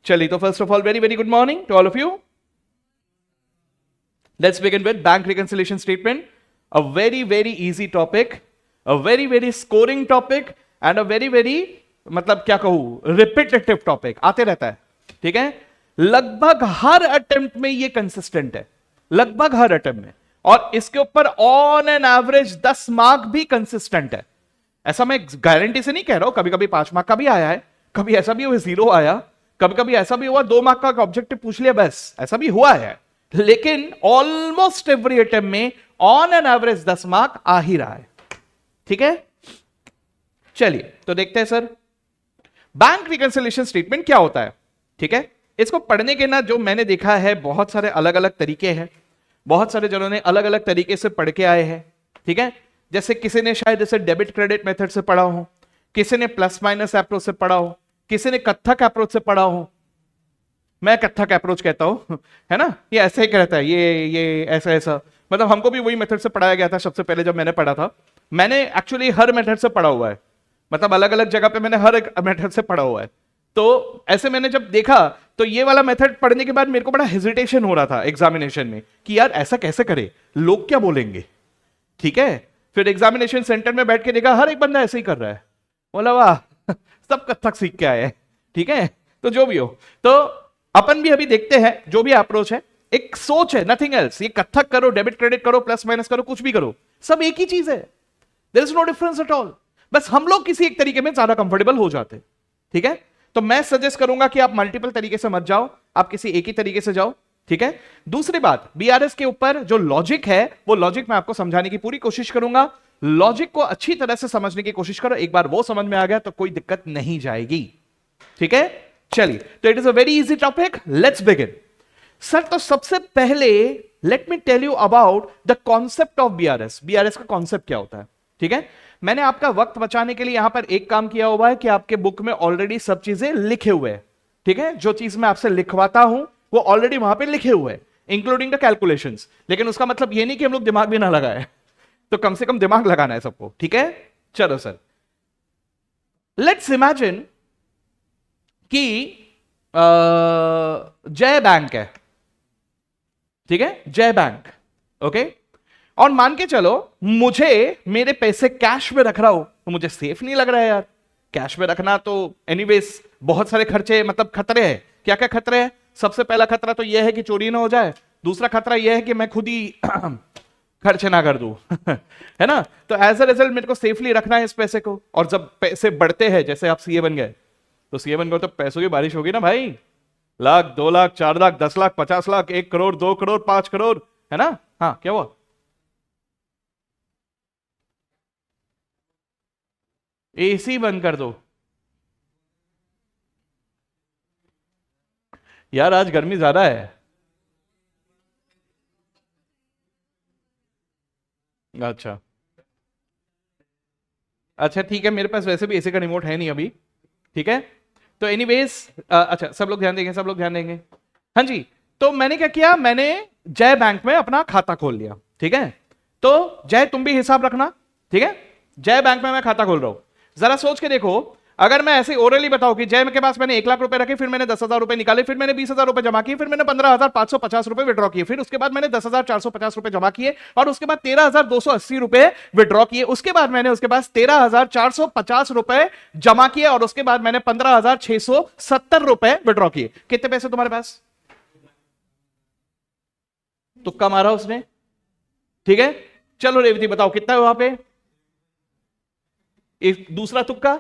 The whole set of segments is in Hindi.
चलिए, तो first of all very very good morning to all of you. Let's begin with bank reconciliation statement. A very very easy topic, a very very scoring topic and a very very मतलब क्या कहूं रिपीटेटिव टॉपिक आते रहता है. ठीक है, लगभग हर अटेम्प्ट में ये कंसिस्टेंट है, लगभग हर अटेम्प्ट में, और इसके ऊपर ऑन एन एवरेज 10 मार्क भी कंसिस्टेंट है. ऐसा मैं गारंटी से नहीं कह रहा हूं, कभी कभी 5 मार्क का भी आया है, कभी ऐसा भी हुआ 0 आया, कभी कभी ऐसा भी हुआ 2 मार्क का ऑब्जेक्टिव पूछ लिया बस, ऐसा भी हुआ है. लेकिन ऑलमोस्ट एवरी अटेम्प्ट में ऑन एन एवरेज 10 मार्क आ ही रहा है. ठीक है, चलिए तो देखते हैं सर बैंक रिकंसिलिएशन स्टेटमेंट क्या होता है. ठीक है, इसको पढ़ने के ना जो मैंने देखा है बहुत सारे अलग अलग तरीके हैं, बहुत सारे जनों ने अलग अलग तरीके से पढ़ के आए हैं. ठीक है, जैसे किसी ने शायद जैसे डेबिट क्रेडिट मेथड से पढ़ा हो, किसी ने प्लस माइनस अप्रोच से पढ़ा हो, किसी ने कत्थक अप्रोच से पढ़ा हो. मैं कत्थक अप्रोच कहता हूं, है ना, ये ऐसे ही कहता है, ये ऐसा ऐसा, मतलब हमको भी वही मेथड से पढ़ाया गया था सबसे पहले जब मैंने पढ़ा था. मैंने एक्चुअली हर मेथड से पढ़ा हुआ है, मतलब अलग अलग जगह पे मैंने हर एक मेथड से पढ़ा हुआ है. तो ऐसे मैंने जब देखा तो ये वाला मेथड पढ़ने के बाद मेरे को बड़ा हेजिटेशन हो रहा था एग्जामिनेशन में कि यार ऐसा कैसे करे, लोग क्या बोलेंगे. ठीक है, फिर एग्जामिनेशन सेंटर में बैठ के देखा हर एक बंदा ऐसे ही कर रहा है, बोला वाह सब कत्थक सीख के आए. ठीक है, तो जो भी हो, तो अपन भी अभी देखते हैं जो भी अप्रोच है, एक सोच है, नथिंग एल्स. ये कत्थक करो, डेबिट क्रेडिट करो, प्लस माइनस करो, कुछ भी करो, सब एक ही चीज है. There is no difference at all. बस हम लोग किसी एक तरीके में ज्यादा कंफर्टेबल हो जाते हैं. ठीक है, तो मैं सजेस्ट करूंगा कि आप मल्टीपल तरीके से मत जाओ, आप किसी एक ही तरीके से जाओ. ठीक है, दूसरी बात, बीआरएस के ऊपर जो लॉजिक है वो लॉजिक मैं आपको समझाने की पूरी कोशिश करूंगा. लॉजिक को अच्छी तरह से समझने की कोशिश करो, एक बार वो समझ में आ गया तो कोई दिक्कत नहीं जाएगी. ठीक है, चलिए, तो it is a very easy topic, let's begin. Sir तो सबसे पहले let me tell you about the concept of BRS. BRS का कॉन्सेप्ट क्या होता है. ठीक है, मैंने आपका वक्त बचाने के लिए यहां पर एक काम किया हुआ है कि आपके बुक में ऑलरेडी सब चीजें लिखे हुए हैं. ठीक है, जो चीज मैं आपसे लिखवाता हूं वो ऑलरेडी वहां पे लिखे हुए हैं, इंक्लूडिंग द कैलकुलेशंस. लेकिन उसका मतलब ये नहीं कि हम लोग दिमाग भी ना लगाए, तो कम से कम दिमाग लगाना है सबको. ठीक है, चलो सर, लेट्स इमेजिन कि जय बैंक है. ठीक है, जय बैंक, ओके, और मान के चलो मुझे मेरे पैसे कैश में रख रहा हो तो मुझे सेफ नहीं लग रहा है यार. कैश में रखना तो एनीवेज बहुत सारे खर्चे, मतलब खतरे हैं. क्या क्या खतरे हैं. सबसे पहला खतरा तो यह है कि चोरी ना हो जाए. दूसरा खतरा यह है कि मैं खुद ही खर्च ना कर दूं है ना. तो एज अ रिजल्ट मेरे को सेफली रखना है इस पैसे को. और जब पैसे बढ़ते हैं, जैसे आप सीए बन गए, तो सीए बन गए तो पैसों की बारिश होगी ना भाई. लाख, 2 लाख, 4 लाख, 10 लाख, 50 लाख, 1 करोड़, 2 करोड़, 5 करोड़, है ना. हाँ, क्या हुआ. एसी बंद कर दो यार, आज गर्मी ज्यादा है. अच्छा अच्छा, ठीक है, मेरे पास वैसे भी एसी का रिमोट है नहीं अभी. ठीक है, तो एनीवेज, अच्छा सब लोग ध्यान देंगे, सब लोग ध्यान देंगे. हाँ जी, तो मैंने क्या किया, मैंने जय बैंक में अपना खाता खोल लिया. ठीक है, तो जय तुम भी हिसाब रखना. ठीक है, जय बैंक में मैं खाता खोल रहा हूं. जरा सोच के देखो, अगर मैं ऐसे ओरली बताऊं कि जय के पास मैंने 1 लाख रुपए रखे, फिर मैंने 10,000 रुपए निकाले, फिर मैंने 20,000 रुपए जमा किए, फिर मैंने 15,550 रुपए विड्रॉ किए, फिर उसके बाद मैंने 10,450 रुपए जमा किए, और उसके बाद 13,280 रुपए विड्रॉ किए, उसके बाद मैंने उसके पास 13,450 रुपए जमा किए, और उसके बाद मैंने 15,670 रुपए विड्रॉ किए. कितने पैसे तुम्हारे पास. तुक्का मारा उसने. ठीक है, चलो रेवती बताओ कितना है वहां पे. एक दूसरा तुक्का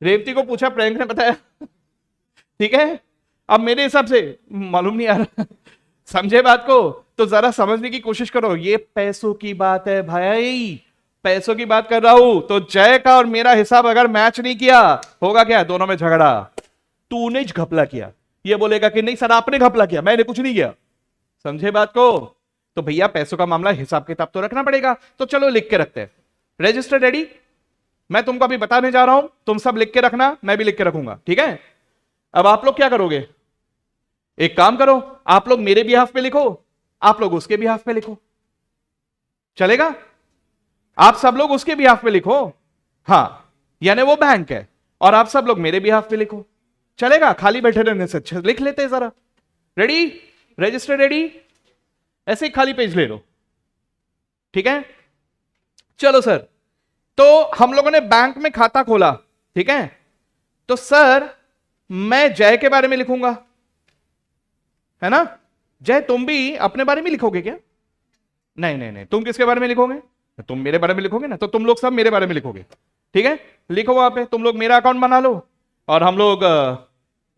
रेवती को पूछा, प्रैंक ने बताया. ठीक है, अब मेरे हिसाब से मालूम नहीं आ रहा समझे बात को, तो जरा समझने की कोशिश करो. ये पैसों की बात है भाई, पैसों की बात कर रहा हूं. तो जय का और मेरा हिसाब अगर मैच नहीं किया, होगा क्या, दोनों में झगड़ा. तूने घपला किया, ये बोलेगा कि नहीं सर आपने घपला किया, मैंने कुछ नहीं किया. समझे बात को. तो भैया पैसों का मामला, हिसाब किताब तो रखना पड़ेगा. तो चलो लिख के रखते हैं. Register ready. मैं तुमको अभी बताने जा रहा हूं, तुम सब लिख के रखना, मैं भी लिख के रखूंगा. ठीक है, अब आप लोग क्या करोगे, एक काम करो, आप लोग मेरे बिहाफ पे लिखो, आप लोग उसके बिहाफ पे लिखो. चलेगा, आप सब लोग उसके बिहाफ पे लिखो. हाँ, यानी वो बैंक है, और आप सब लोग मेरे बिहाफ पे लिखो. चलेगा खाली बैठे रहने से अच्छा लिख लेते हैं जरा। रेडी, रजिस्टर रेडी, ऐसे ही खाली पेज ले लो, ठीक है। चलो सर, तो हम लोगों ने बैंक में खाता खोला, ठीक है। तो सर मैं जय के बारे में लिखूंगा, है ना। जय तुम भी अपने बारे में लिखोगे क्या? नहीं नहीं नहीं, तुम किसके बारे में लिखोगे? तुम मेरे बारे में लिखोगे ना, तो तुम लोग सब मेरे बारे में लिखोगे, ठीक है। लिखो वहां पे, तुम लोग मेरा अकाउंट बना लो और हम लोग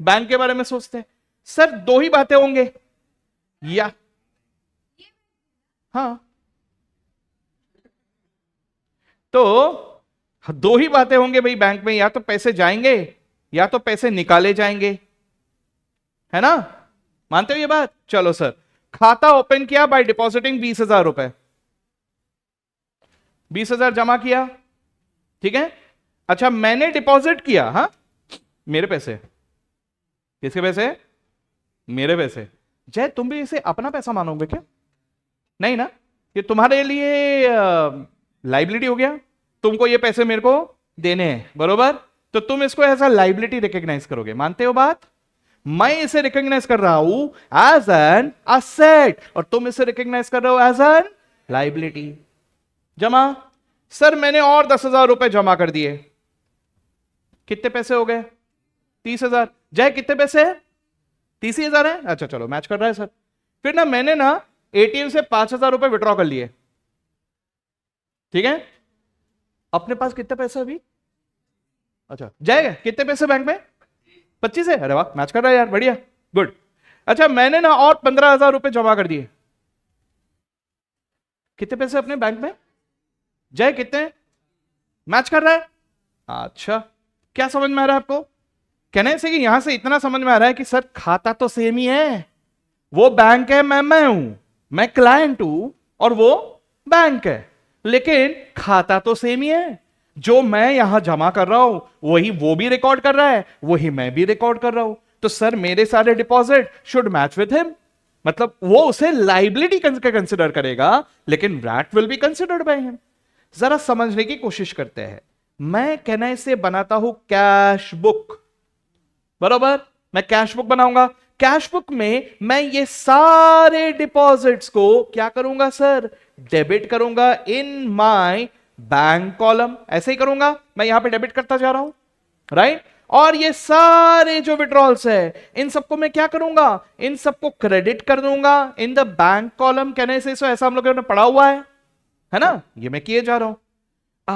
बैंक के बारे में सोचते हैं। सर दो ही बातें होंगे, या हाँ, तो दो ही बातें होंगे भाई बैंक में, या तो पैसे जाएंगे या तो पैसे निकाले जाएंगे, है ना। मानते हो ये बात? चलो सर, खाता ओपन किया बाय डिपॉजिटिंग 20,000 रुपए, 20,000 जमा किया, ठीक है। अच्छा मैंने डिपॉजिट किया, हाँ मेरे पैसे, किसके पैसे? मेरे पैसे। जय तुम भी इसे अपना पैसा मानोगे क्या? नहीं ना, ये तुम्हारे लिए लाइबिलिटी हो गया, तुमको ये पैसे मेरे को देने हैं, बरोबर। तो तुम इसको एज अ लाइबिलिटी रिकॉग्नाइज करोगे, मानते हो बात? मैं इसे रिकॉग्नाइज कर रहा हूं एज एन असेट और तुम इसे रिकॉग्नाइज कर रहे हो एज एन लाइबिलिटी। जमा। सर मैंने और 10,000 रुपए जमा कर दिए, कितने पैसे हो गए? 30,000। जय कितने पैसे है? 30,000 है। अच्छा चलो मैच कर रहा है सर। फिर ना मैंने ना एटीएम से 5,000 रुपए विड्रॉ कर लिए, ठीक है। अपने पास कितने पैसे अभी? अच्छा जय कितने पैसे बैंक में? 25 है। अरे वाह मैच कर रहा है यार, बढ़िया, गुड। अच्छा मैंने ना और 15,000 रुपए जमा कर दिए, कितने पैसे अपने बैंक में? जय कितने? मैच कर रहा है। अच्छा क्या समझ में आ रहा है आपको? कहने से कि यहां से इतना समझ में आ रहा है कि सर खाता तो सेम ही है, वो बैंक है, मैं हूं, मैं क्लाइंट हूं और वो बैंक है, लेकिन खाता तो सेम ही है। जो मैं यहां जमा कर रहा हूं वही वो भी रिकॉर्ड कर रहा है, वही मैं भी रिकॉर्ड कर रहा हूं। तो सर मेरे सारे deposit should match with him, मतलब वो उसे लाइबिलिटी कंसिडर करेगा लेकिन that will be considered by him. जरा समझने की कोशिश करते हैं। मैं कहना इसे बनाता हूं कैश बुक, बरोबर। मैं कैश बुक बनाऊंगा, कैश बुक में मैं ये सारे डिपॉजिट्स को क्या करूंगा सर? डेबिट करूंगा इन माय बैंक कॉलम, ऐसे ही करूंगा, मैं यहां पे डेबिट करता जा रहा हूं, राइट। और ये सारे जो विड्रॉल्स है इन सबको मैं क्या करूंगा? इन सबको क्रेडिट कर दूंगा इन द बैंक कॉलम। कहने से ऐसा हम लोगों ने पढ़ा हुआ है ना, ये मैं किए जा रहा हूं।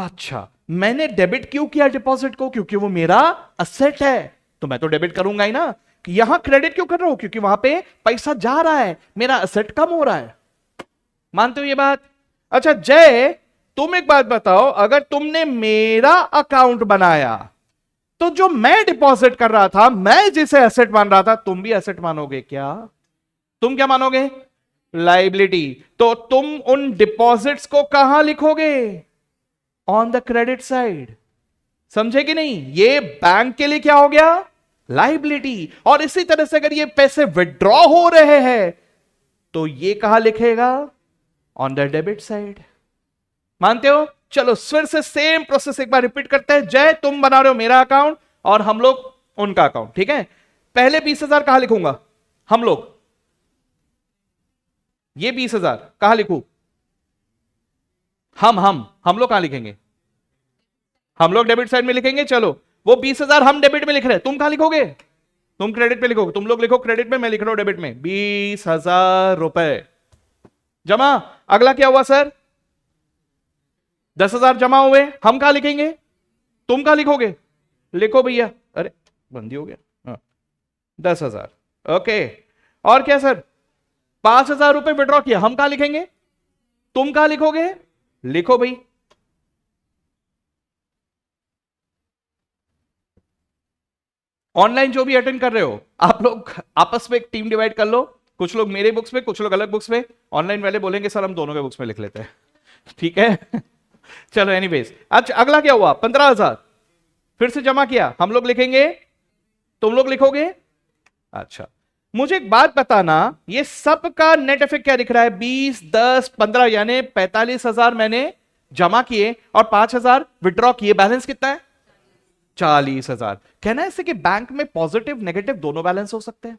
अच्छा मैंने डेबिट क्यों किया डिपॉजिट को? क्योंकि वो मेरा असेट है, तो मैं तो डेबिट करूंगा ही ना। यहां क्रेडिट क्यों कर रहा हूं? क्योंकि वहां पे पैसा जा रहा है, मेरा असेट कम हो रहा है। मानते हो ये बात? अच्छा जय तुम एक बात बताओ, अगर तुमने मेरा अकाउंट बनाया तो जो मैं डिपॉजिट कर रहा था, मैं जिसे एसेट मान रहा था, तुम भी एसेट मानोगे क्या? तुम क्या मानोगे? लाइबिलिटी। तो तुम उन डिपॉजिट्स को कहां लिखोगे? On the credit side. समझे कि नहीं? ये बैंक के लिए क्या हो गया? लाइबिलिटी। और इसी तरह से अगर ये पैसे विड्रॉ हो रहे हैं तो ये कहां लिखेगा? On the debit side. मानते हो? चलो फिर से सेम प्रोसेस एक बार रिपीट करते हैं। जय तुम बना रहे हो मेरा अकाउंट और हम लोग उनका अकाउंट, ठीक है। पहले 20,000 कहां लिखूंगा? हम लोग ये 20,000 कहां लिखूं? हम लोग कहां लिखेंगे? हम लोग डेबिट साइड में लिखेंगे। चलो वो 20,000 हम डेबिट में लिख रहे हैं, तुम कहां लिखोगे? तुम क्रेडिट पे लिखोगे। तुम लोग लिखो क्रेडिट में, मैं लिख रहा हूं डेबिट में। 20,000 रुपए जमा। अगला क्या हुआ सर? 10,000 जमा हुए, हम कहां लिखेंगे? तुम कहां लिखोगे? लिखो भैया। अरे बंदी हो गया। हाँ 10,000, ओके। और क्या सर? 5,000 रुपए विड्रॉ किया, हम कहां लिखेंगे? तुम कहां लिखोगे? लिखो भाई। ऑनलाइन जो भी अटेंड कर रहे हो आप लोग आपस में एक टीम डिवाइड कर लो, कुछ लोग मेरे बुक्स में, कुछ लोग अलग बुक्स में। ऑनलाइन वाले बोलेंगे सर हम दोनों के बुक्स में लिख लेते हैं, ठीक है। चलो एनीवेज, अच्छा अगला क्या हुआ? 15,000 फिर से जमा किया, हम लोग लिखेंगे, तुम लोग लिखोगे। अच्छा मुझे एक बात बताना, ये सब का नेट इफेक्ट क्या दिख रहा है? 20, 10, 15 यानी 45,000 मैंने जमा किए और 5,000 विड्रॉ किए, बैलेंस कितना है? 40,000। कहना है कि बैंक में पॉजिटिव नेगेटिव दोनों बैलेंस हो सकते हैं,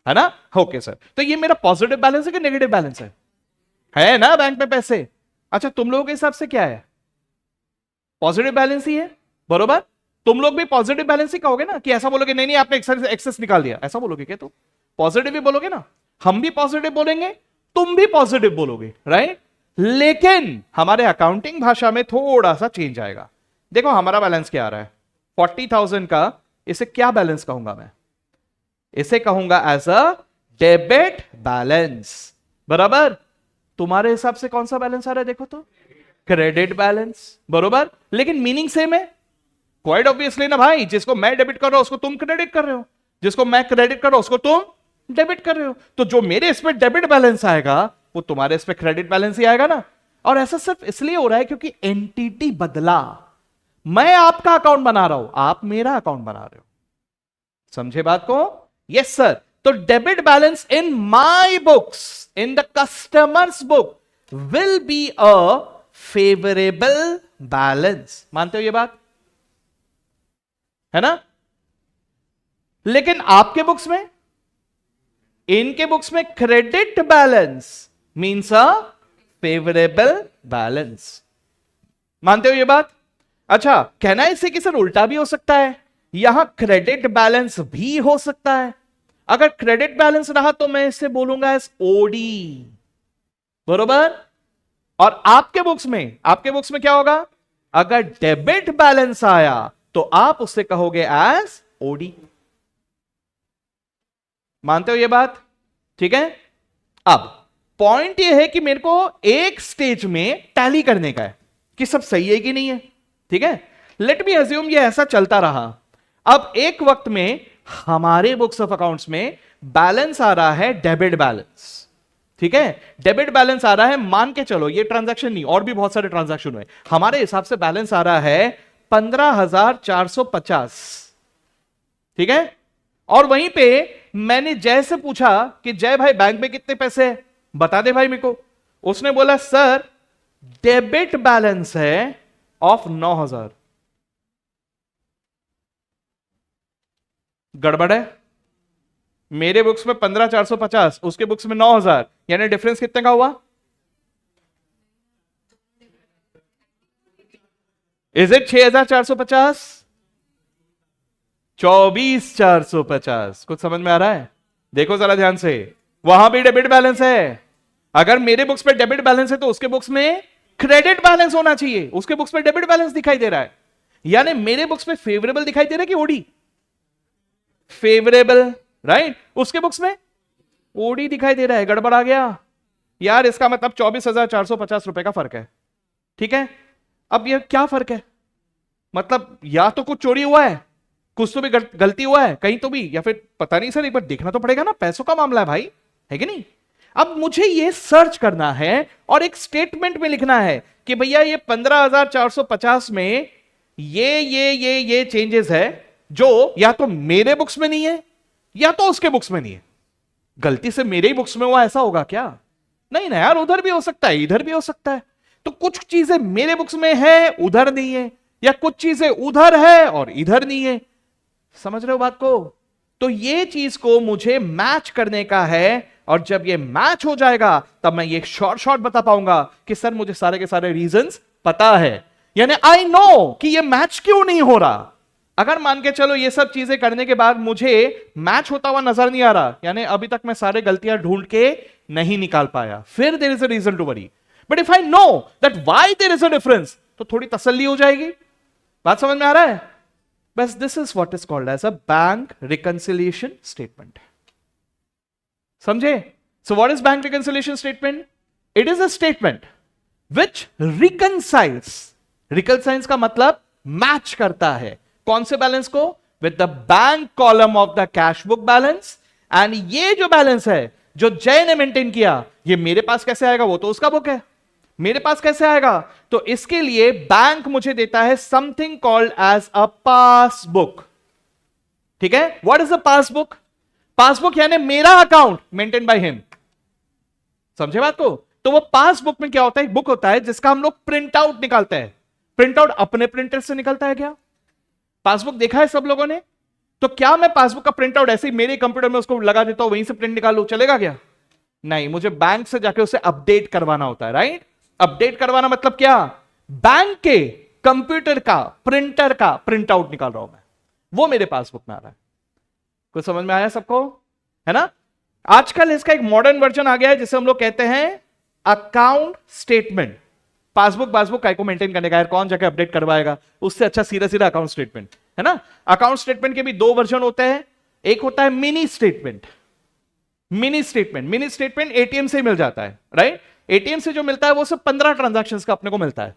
है ना? ओके सर, तो ये मेरा पॉजिटिव बैलेंस है कि नेगेटिव बैलेंस है ना बैंक में पैसे? अच्छा, तुम लोगों के हिसाब से क्या है? पॉजिटिव बैलेंस ही है, बरोबर? तुम लोग भी पॉजिटिव बैलेंस ही कहोगे ना, कि ऐसा बोलोगे नहीं नहीं आपने एक्सेस निकाल दिया, ऐसा बोलोगे क्या? तुम पॉजिटिव ही बोलोगे ना, हम भी पॉजिटिव बोलेंगे, तुम भी पॉजिटिव बोलोगे, राइट? लेकिन हमारे अकाउंटिंग भाषा में थोड़ा सा चेंज आएगा। देखो हमारा बैलेंस क्या आ रहा है 40,000 का, इसे क्या बैलेंस कहूंगा मैं? इसे कहूंगा एज अ डेबिट बैलेंस, बराबर? तुम्हारे हिसाब से कौन सा बैलेंस आ रहा है देखो तो? क्रेडिट बैलेंस, बरोबर? लेकिन मीनिंग सेम है, क्वाइट ऑब्वियसली ना भाई। जिसको मैं डेबिट कर रहा हूं उसको तुम क्रेडिट कर रहे हो, जिसको मैं क्रेडिट कर रहा हूं उसको तुम डेबिट कर रहे हो। तो जो मेरे इसमें डेबिट बैलेंस आएगा वो तुम्हारे इसमें क्रेडिट बैलेंस ही आएगा ना। और ऐसा सिर्फ इसलिए हो रहा है क्योंकि एंटिटी बदला। मैं आपका अकाउंट बना रहा हूं, आप मेरा अकाउंट बना रहे हो। समझे बात को? Yes sir. तो debit balance in my books, in the customers book will be a favourable balance. मानते हो ये बात? है ना? लेकिन आपके बुक्स में, इनके बुक्स में credit balance means a favourable balance. मानते हो ये बात? अच्छा, कहना है इसे कि सर उल्टा भी हो सकता है, यहां क्रेडिट बैलेंस भी हो सकता है। अगर क्रेडिट बैलेंस रहा तो मैं इसे बोलूंगा एस ओडी, बरोबर? और आपके बुक्स में क्या होगा? अगर डेबिट बैलेंस आया तो आप उससे कहोगे एज ओडी। मानते हो ये बात? ठीक है। अब पॉइंट ये है कि मेरे को एक स्टेज में टैली करने का है कि सब सही है कि नहीं है, ठीक है? लेट मी अज्यूम ये ऐसा चलता रहा। अब एक वक्त में हमारे बुक्स ऑफ अकाउंट्स में बैलेंस आ रहा है डेबिट बैलेंस, ठीक है? डेबिट बैलेंस आ रहा है, मान के चलो ये ट्रांजैक्शन नहीं और भी बहुत सारे ट्रांजैक्शन हुए, हमारे हिसाब से बैलेंस आ रहा है 15,450, ठीक है? और वहीं पे मैंने जय से पूछा कि जय भाई बैंक में कितने पैसे है, बता दे भाई मेरे को। उसने बोला सर डेबिट बैलेंस है ऑफ 9,000। गड़बड़ है। मेरे बुक्स में 15,450, उसके बुक्स में 9,000, यानी डिफरेंस कितने का हुआ? Is it 6,450? 24,450। कुछ समझ में आ रहा है? देखो जरा ध्यान से, वहां भी डेबिट बैलेंस है। अगर मेरे बुक्स में डेबिट बैलेंस है तो उसके बुक्स में क्रेडिट बैलेंस होना चाहिए, उसके बुक्स में डेबिट बैलेंस दिखाई दे रहा है। यानी मेरे बुक्स में फेवरेबल दिखाई दे रहा है कि ओडी? Favourable, right? उसके बुक्स में ओडी दिखाई दे रहा है। गड़बड़ आ गया यार, इसका मतलब 24,450 रुपए का फर्क है, ठीक है? अब ये क्या फर्क है? मतलब या तो कुछ चोरी हुआ है, कुछ तो भी गलती हुआ है कहीं तो भी, या फिर पता नहीं सर, एक बार देखना तो पड़ेगा ना, पैसों का मामला है भाई, है कि नहीं? अब मुझे ये सर्च करना है और एक स्टेटमेंट में लिखना है कि भैया ये 15,450 में ये चेंजेस है जो या तो मेरे बुक्स में नहीं है या तो उसके बुक्स में नहीं है। गलती से मेरे ही बुक्स में हुआ ऐसा होगा क्या? नहीं ना यार, उधर भी हो सकता है इधर भी हो सकता है। तो कुछ चीजें मेरे बुक्स में है उधर नहीं है, या कुछ चीजें उधर है और इधर नहीं है। समझ रहे हो बात को? तो ये चीज को मुझे मैच करने का है, और जब ये मैच हो जाएगा तब मैं ये शॉर्ट बता पाऊंगा कि सर मुझे सारे के सारे रीजंस पता है, यानी आई नो कि ये मैच क्यों नहीं हो रहा। अगर मान के चलो ये सब चीजें करने के बाद मुझे मैच होता हुआ नजर नहीं आ रहा, यानी अभी तक मैं सारे गलतियां ढूंढ के नहीं निकाल पाया, फिर there is a reason to worry. But if I know that why there is a difference, तो थोड़ी तसल्ली हो जाएगी। बात समझ में आ रहा है? बस this is what is called as a bank reconciliation statement. समझे? So what is bank reconciliation statement? It is a statement which reconciles, reconciles का मतलब मैच करता है कौन से बैलेंस को? With the bank column of the cash book balance. And ये जो बैलेंस है जो जय ने मेंटेन किया, ये मेरे पास कैसे आएगा? वो तो उसका बुक है, मेरे पास कैसे आएगा? तो इसके लिए बैंक मुझे देता है something called as a passbook, ठीक है? What is a passbook? Passbook यानी मेरा अकाउंट मेंटेन बाय हिम। समझे बात को? तो वो पासबुक में क्या होता है? एक बुक होता है जिसका हम लोग प्रिंट आउट निकालते हैं। प्रिंट आउट अपने प्रिंटर से निकलता है क्या? पासबुक देखा है सब लोगों ने? तो क्या मैं पासबुक का प्रिंट आउट ऐसे ही मेरे कंप्यूटर में उसको लगा देता हूं, वहीं से प्रिंट निकाल लूं, चलेगा क्या? नहीं, मुझे बैंक से जाके उसे अपडेट करवाना होता है, राइट? अपडेट करवाना मतलब क्या? बैंक के कंप्यूटर का प्रिंटर का प्रिंट आउट निकाल रहा हूं मैं, वो मेरे पासबुक में आ रहा है। कुछ समझ में आया सबको? है ना? आजकल इसका एक मॉडर्न वर्जन आ गया है जिसे हम लोग कहते हैं अकाउंट स्टेटमेंट। पासबुक काय को मेंटेन करने का, यार कौन जाके अपडेट करवाएगा? उससे अच्छा सीधा सीधा अकाउंट स्टेटमेंट, है ना? अकाउंट स्टेटमेंट के भी दो वर्जन होते हैं। एक होता है mini statement. Mini statement ATM से ही मिल जाता है, राइट? एटीएम से जो मिलता है वो सिर्फ 15 ट्रांजैक्शन का अपने को मिलता है,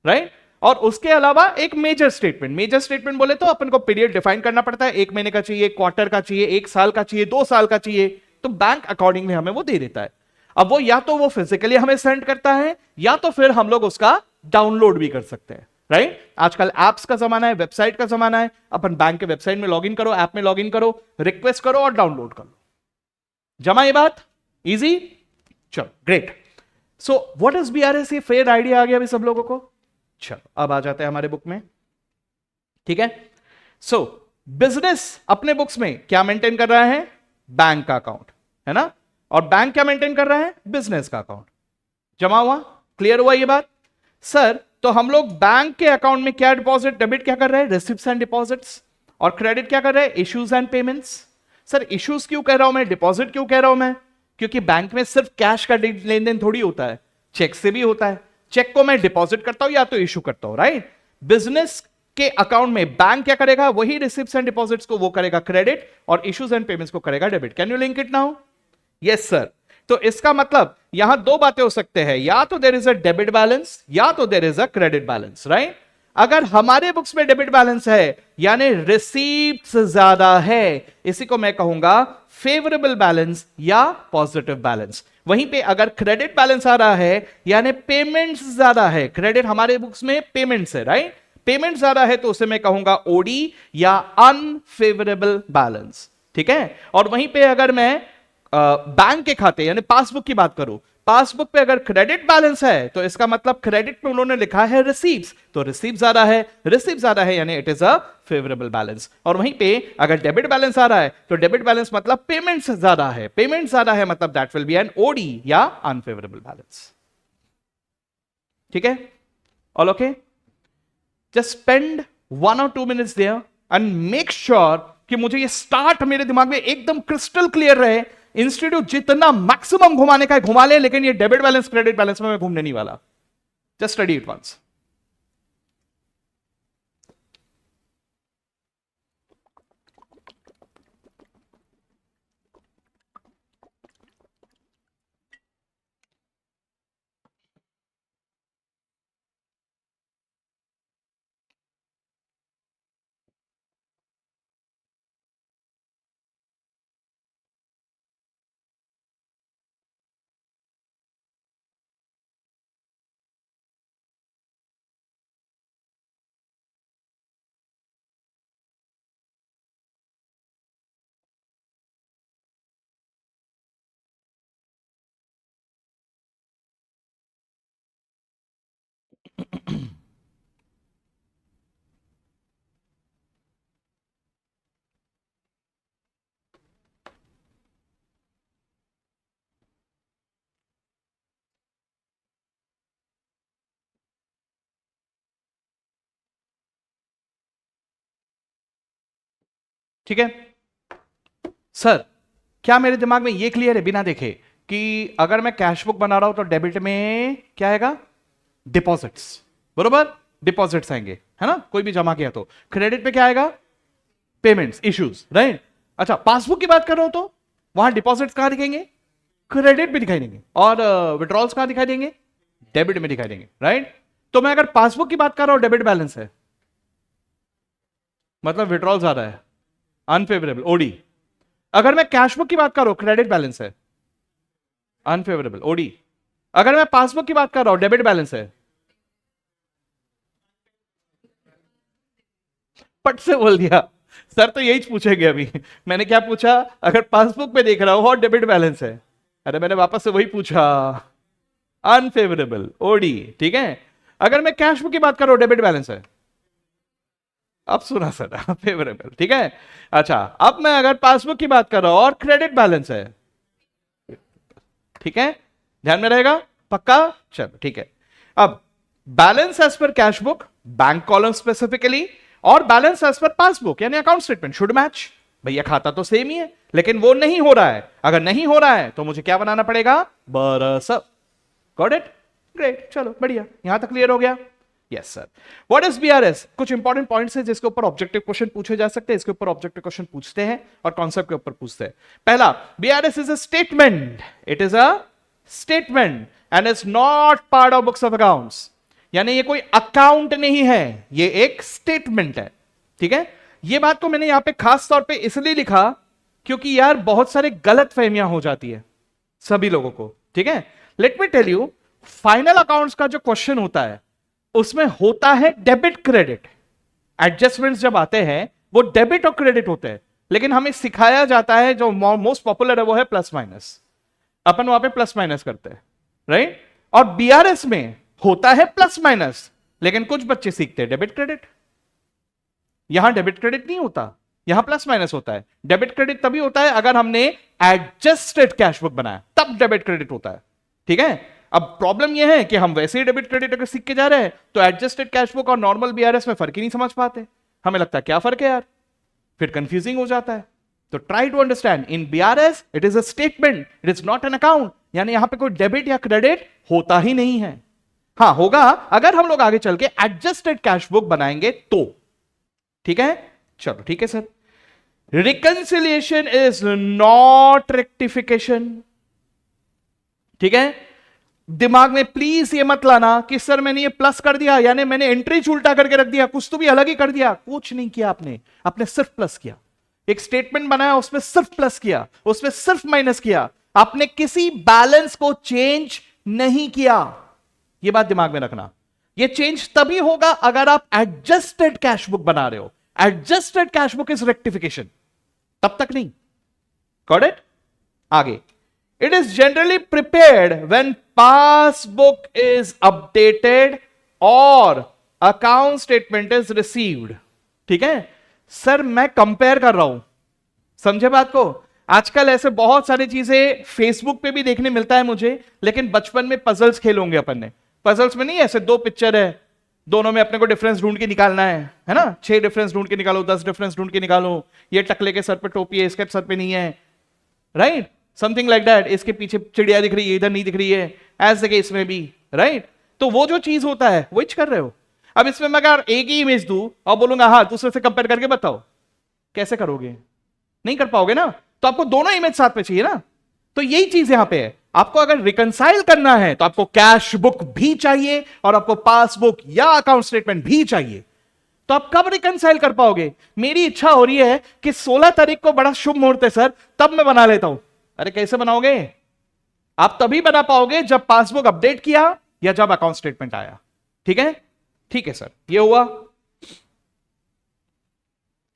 राइट? और उसके अलावा एक मेजर स्टेटमेंट बोले तो अपन को पीरियड डिफाइन करना पड़ता है, 1 महीने का चाहिए, क्वार्टर का चाहिए, 1 साल का चाहिए, 2 साल का चाहिए, तो बैंक अकॉर्डिंगली हमें वो दे देता है। अब वो या तो वो फिजिकली हमें सेंड करता है या तो फिर हम लोग उसका डाउनलोड भी कर सकते हैं, राइट? आजकल एप्स का जमाना है, वेबसाइट का जमाना है। अपन बैंक के वेबसाइट में लॉगिन करो, ऐप में लॉगिन करो, रिक्वेस्ट करो और डाउनलोड करो। जमा ये बात इजी? चलो great. So what is BRS? ये फेयर आइडिया आ गया अभी सब लोगों को? चलो अब आ जाते हैं हमारे बुक में, ठीक है? सो बिजनेस अपने बुक्स में क्या मेंटेन कर रहा है? बैंक का अकाउंट, है ना? और बैंक क्या मेंटेन कर रहा है? बिजनेस का अकाउंट। जमा हुआ? क्लियर हुआ ये बात? सर तो हम लोग बैंक के अकाउंट में क्या डिपॉजिट डेबिट क्या कर रहे हैं? Receipts and deposits. और क्रेडिट क्या कर रहे हैं? Issues and payments. Sir issues क्यों कह रहा हूं मैं, डिपॉजिट क्यों कह रहा हूं मैं? क्योंकि बैंक में सिर्फ कैश का लेन देन थोड़ी होता है, चेक से भी होता है। चेक को मैं डिपॉजिट करता हूं या तो इशू करता हूं, राइट? बिजनेस के अकाउंट में बैंक क्या करेगा? वही रिसिप्ट्स एंड डिपॉजिट्स को वो करेगा क्रेडिट और इश्यूज एंड पेमेंट्स को करेगा debit. Can you link it now? Yes sir. तो इसका मतलब यहां दो बातें हो सकते हैं, या तो there is a debit balance या तो there is a credit balance, right? अगर हमारे बुक्स में डेबिट बैलेंस है यानी रिसीप्ट्स ज्यादा है, इसी को मैं कहूंगा फेवरेबल बैलेंस या पॉजिटिव बैलेंस। वहीं पे अगर क्रेडिट बैलेंस आ रहा है यानी पेमेंट्स ज्यादा है, क्रेडिट हमारे बुक्स में पेमेंट्स है, राइट? पेमेंट ज्यादा है तो उसे मैं कहूंगा ओडी या अनफेवरेबल बैलेंस, ठीक है? और वहीं पे अगर मैं बैंक के खाते यानी पासबुक की बात करूं, पासबुक पे अगर क्रेडिट बैलेंस है तो इसका मतलब क्रेडिट में उन्होंने लिखा है रिसीव्स, तो रिसीव ज्यादा है यानी it is a favourable balance. और वहीं पे अगर डेबिट बैलेंस आ रहा है तो डेबिट बैलेंस मतलब पेमेंट्स ज्यादा है मतलब that will be an OD या अनफेवरेबल बैलेंस, ठीक है? All okay? Just spend 1 or 2 minutes there and make sure कि मुझे ये स्टार्ट मेरे दिमाग में एकदम क्रिस्टल क्लियर रहे। इंस्टीट्यूट जितना मैक्सिमम घुमाने का है घुमा ले, लेकिन ये डेबिट बैलेंस क्रेडिट बैलेंस में मैं घूमने नहीं वाला। Just study it once. ठीक है सर, क्या मेरे दिमाग में ये क्लियर है बिना देखे कि अगर मैं कैश बुक बना रहा हूं तो डेबिट में क्या आएगा? डिपॉजिट्स, बरोबर? डिपॉजिट्स आएंगे, है ना? कोई भी जमा किया तो क्रेडिट पे क्या आएगा? Payments, issues, right? अच्छा, पासबुक की बात कर रहा हूं तो वहां डिपॉजिट्स कहां दिखेंगे? क्रेडिट भी दिखाई देंगे। और विड्रॉल्स कहां दिखाई देंगे? डेबिट में दिखाई देंगे, राइट? तो मैं अगर पासबुक की बात कर रहा हूं डेबिट बैलेंस है मतलब विड्रॉल ज्यादा है, अनफेवरेबल ओडी। अगर मैं कैश बुक की बात कर रहा हूं क्रेडिट बैलेंस है, अनफेवरेबल ओडी। अगर मैं पासबुक की बात कर रहा हूं डेबिट बैलेंस है, पट से बोल दिया सर। तो यही पूछेंगे अभी। मैंने क्या पूछा? अगर पासबुक पे देख रहा हूं और डेबिट बैलेंस है, अरे मैंने वापस से वही पूछा, अनफेवरेबल ओडी, ठीक है? अगर मैं कैश बुक की बात कर रहा हूं डेबिट बैलेंस है, अब सुना सर, फेवरेबल, ठीक है। अच्छा, अब मैं अगर पासबुक की बात कर रहा हूं और क्रेडिट बैलेंस है, ठीक है, ध्यान में रहेगा, पक्का, चलो ठीक है। अब balance as per cash book, bank column specifically, और बैलेंस एज पर पासबुक यानी अकाउंट स्टेटमेंट शुड मैच। भैया खाता तो सेम ही है, लेकिन वो नहीं हो रहा है। अगर नहीं हो रहा है तो मुझे क्या बनाना पड़ेगा, बरस। गॉट इट, ग्रेट, चलो बढ़िया, यहां तक क्लियर हो गया। Yes sir. What is BRS? कुछ इंपॉर्टेंट पॉइंट्स हैं जिसके ऊपर ऑब्जेक्टिव क्वेश्चन पूछे जा सकते हैं, इसके ऊपर ऑब्जेक्टिव क्वेश्चन पूछते हैं और कॉन्सेप्ट के ऊपर पूछते हैं। पहला, BRS is a statement, it is a statement and is not part of books of accounts. यानी ये कोई अकाउंट नहीं है, ये एक स्टेटमेंट है, ठीक है। ये बात को मैंने यहां पे खास तौर पे इसलिए लिखा क्योंकि यार बहुत सारे गलत फहमियां हो जाती है सभी लोगों को, ठीक है। Let me tell you, final accounts का जो क्वेश्चन होता है उसमें होता है डेबिट क्रेडिट। एडजस्टमेंट्स जब आते हैं वो डेबिट और क्रेडिट होते हैं, लेकिन हमें सिखाया जाता है, जो मोस्ट पॉपुलर है वो है प्लस माइनस। अपन वहां पे प्लस माइनस करते हैं, राइट। और बीआरएस में होता है प्लस माइनस, लेकिन कुछ बच्चे सीखते हैं डेबिट क्रेडिट। यहां डेबिट क्रेडिट नहीं होता, यहां प्लस माइनस होता है। डेबिट क्रेडिट तभी होता है अगर हमने एडजस्टेड कैश बुक बनाया, तब डेबिट क्रेडिट होता है, ठीक है। अब प्रॉब्लम यह है कि हम वैसे ही डेबिट क्रेडिट अगर सीख के जा रहे हैं तो एडजस्टेड कैश बुक और नॉर्मल बीआरएस में फर्क ही नहीं समझ पाते। हमें लगता है क्या फर्क है यार, फिर कंफ्यूजिंग हो जाता है। तो try to understand, in BRS it is a statement, it is not an account. यानी यहां पे कोई डेबिट या क्रेडिट होता ही नहीं है। हां होगा अगर हम लोग आगे चल के एडजस्टेड कैश बुक बनाएंगे तो, ठीक है। चलो ठीक है sir. Reconciliation is not rectification, ठीक है। दिमाग में प्लीज ये मत लाना कि सर मैंने ये प्लस कर दिया यानी मैंने एंट्री उल्टा करके रख दिया, कुछ तो भी अलग ही कर दिया। कुछ नहीं किया आपने, आपने सिर्फ प्लस किया। एक स्टेटमेंट बनाया, उसमें सिर्फ प्लस किया, उसमें सिर्फ माइनस किया, आपने किसी बैलेंस को चेंज नहीं किया। यह बात दिमाग में रखना। यह चेंज तभी होगा अगर आप एडजस्टेड कैश बुक बना रहे हो। Adjusted cash book is rectification, तब तक नहीं। Got it? आगे, it is generally prepared when passbook is updated or account statement is received, ठीक है। सर मैं कंपेयर कर रहा हूं, समझे बात को। आजकल ऐसे बहुत सारी चीजें फेसबुक पे भी देखने मिलता है मुझे, लेकिन बचपन में पजल्स खेलोगे अपन ने। पजल्स में नहीं ऐसे दो पिक्चर है, दोनों में अपने को डिफरेंस ढूंढ के निकालना है ना। 6 डिफरेंस ढूंढ के निकालो, 10 डिफरेंस ढूंढ के निकालो। ये टकले के सर पे टोपी है, इसके सर पे नहीं है, राइट, समथिंग लाइक दैट। इसके पीछे चिड़िया दिख रही है, इधर नहीं दिख रही है, ऐसे के इसमें भी, राइट। तो वो जो चीज होता है वो कर रहे हो। अब इसमें मैं अगर एक ही इमेज दूं और बोलूंगा हाँ दूसरे से कंपेयर करके बताओ, कैसे करोगे? नहीं कर पाओगे ना। तो आपको दोनों इमेज साथ में चाहिए ना। तो यही चीज यहां पे है, आपको अगर रिकंसाइल करना है तो आपको कैश बुक भी चाहिए और आपको पासबुक या अकाउंट स्टेटमेंट भी चाहिए। तो आप कब रिकंसाइल कर पाओगे? मेरी इच्छा हो रही है कि 16 तारीख को बड़ा शुभ मुहूर्त है सर, तब मैं बना लेता हूं। अरे कैसे बनाओगे? आप तभी बना पाओगे जब पासबुक अपडेट किया या जब अकाउंट स्टेटमेंट आया, ठीक है। ठीक है सर, ये हुआ।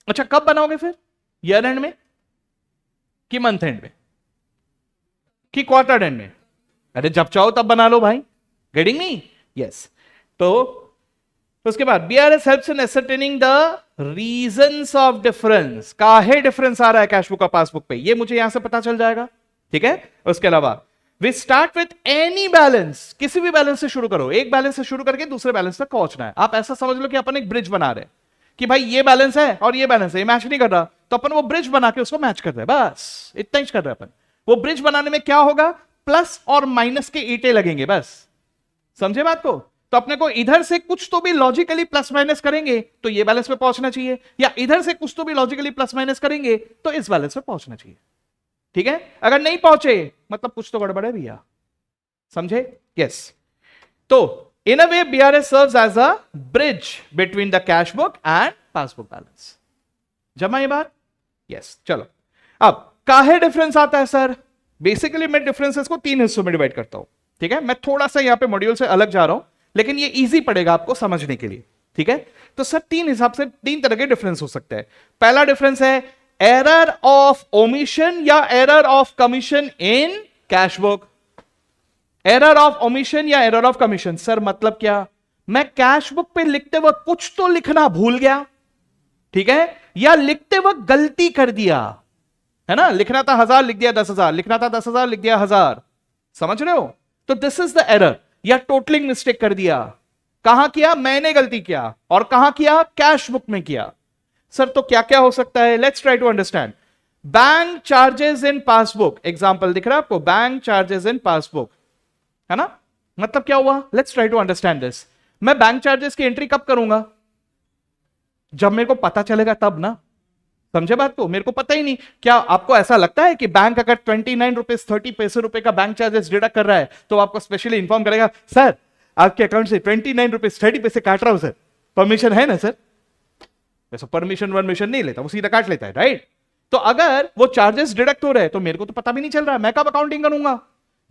अच्छा कब बनाओगे फिर? ईयर एंड में कि मंथ एंड में कि क्वार्टर एंड में? अरे जब चाहो तब बना लो भाई, गेटिंग मी? यस। तो उसके बाद BRS helps in ascertaining the reasons of difference. काहे डिफरेंस आ रहा है कैशबुक और पासबुक पे, ये मुझे यहां से पता चल जाएगा, ठीक है। उसके अलावा we start with any balance, किसी भी बैलेंस से शुरू करो। एक बैलेंस से शुरू करके दूसरे बैलेंस तक पहुंचना है। आप ऐसा समझ लो कि अपन एक ब्रिज बना रहे हैं कि भाई ये बैलेंस है और ये बैलेंस है, ये मैच नहीं कर रहा, तो अपन वो ब्रिज बना के उसको मैच कर रहे हैं, बस इतना ही कर रहे हैं अपन। वो ब्रिज बनाने में क्या होगा, प्लस और माइनस के ईंटें लगेंगे, बस समझे बात को। तो अपने को इधर से कुछ तो भी लॉजिकली प्लस माइनस करेंगे तो ये बैलेंस पे पहुंचना चाहिए, या इधर से कुछ तो भी लॉजिकली प्लस माइनस करेंगे तो इस बैलेंस पे पहुंचना चाहिए, ठीक है। अगर नहीं पहुंचे मतलब कुछ तो गड़बड़ है भैया, समझे? यस। तो in a way BRS serves as a bridge between the cash book and passbook balance. जमा ये बात? यस। चलो अब काहे डिफरेंस आता है सर? बेसिकली मैं डिफरेंसेस को 3 हिस्सों में डिवाइड करता हूं, ठीक है। मैं थोड़ा सा यहां पे मॉड्यूल से अलग जा रहा हूं, लेकिन ये इजी पड़ेगा आपको समझने के लिए, ठीक है। तो सर 3 हिसाब से 3 तरह के डिफरेंस हो सकते हैं। पहला डिफरेंस है एरर ऑफ ओमिशन या error of commission in cash book. Error of omission या एरर ऑफ कमीशन, सर मतलब क्या? मैं कैश बुक पे लिखते वक्त कुछ तो लिखना भूल गया, ठीक है, या लिखते वक्त गलती कर दिया, है ना, लिखना था 1000 लिख दिया 10,000, लिखना था 10,000 लिख दिया 1000, समझ रहे हो, तो दिस इज द एरर। या टोटलिंग मिस्टेक कर दिया, कहां किया, मैंने गलती किया, और कहां किया, कैश बुक में किया। सर तो क्या क्या हो सकता है, let's try to understand. Bank charges in passbook, example दिख रहा है आपको, बैंक चार्जेस इन पासबुक, है ना, मतलब क्या हुआ, let's try to understand this. मैं बैंक चार्जेस की एंट्री कब करूंगा, जब मेरे को पता चलेगा तब ना, समझे बात को, मेरे को पता ही नहीं। क्या आपको ऐसा लगता है कि बैंक अगर 29 रुपीज 30 पैसे रुपए का बैंक चार्जेस डिडक्ट कर रहा है तो आपको स्पेशली इंफॉर्म करेगा, सर आपके अकाउंट से 29 रुपीज 30 पैसे काट रहा हूं सर, परमिशन है ना सर, वैसे परमिशन वर्मिशन नहीं लेता, वो सीधा काट लेता है, राइट। तो अगर वो चार्जेस डिडक्ट हो रहे हैं तो मेरे को तो पता भी नहीं चल रहा, मैं कब अकाउंटिंग करूंगा,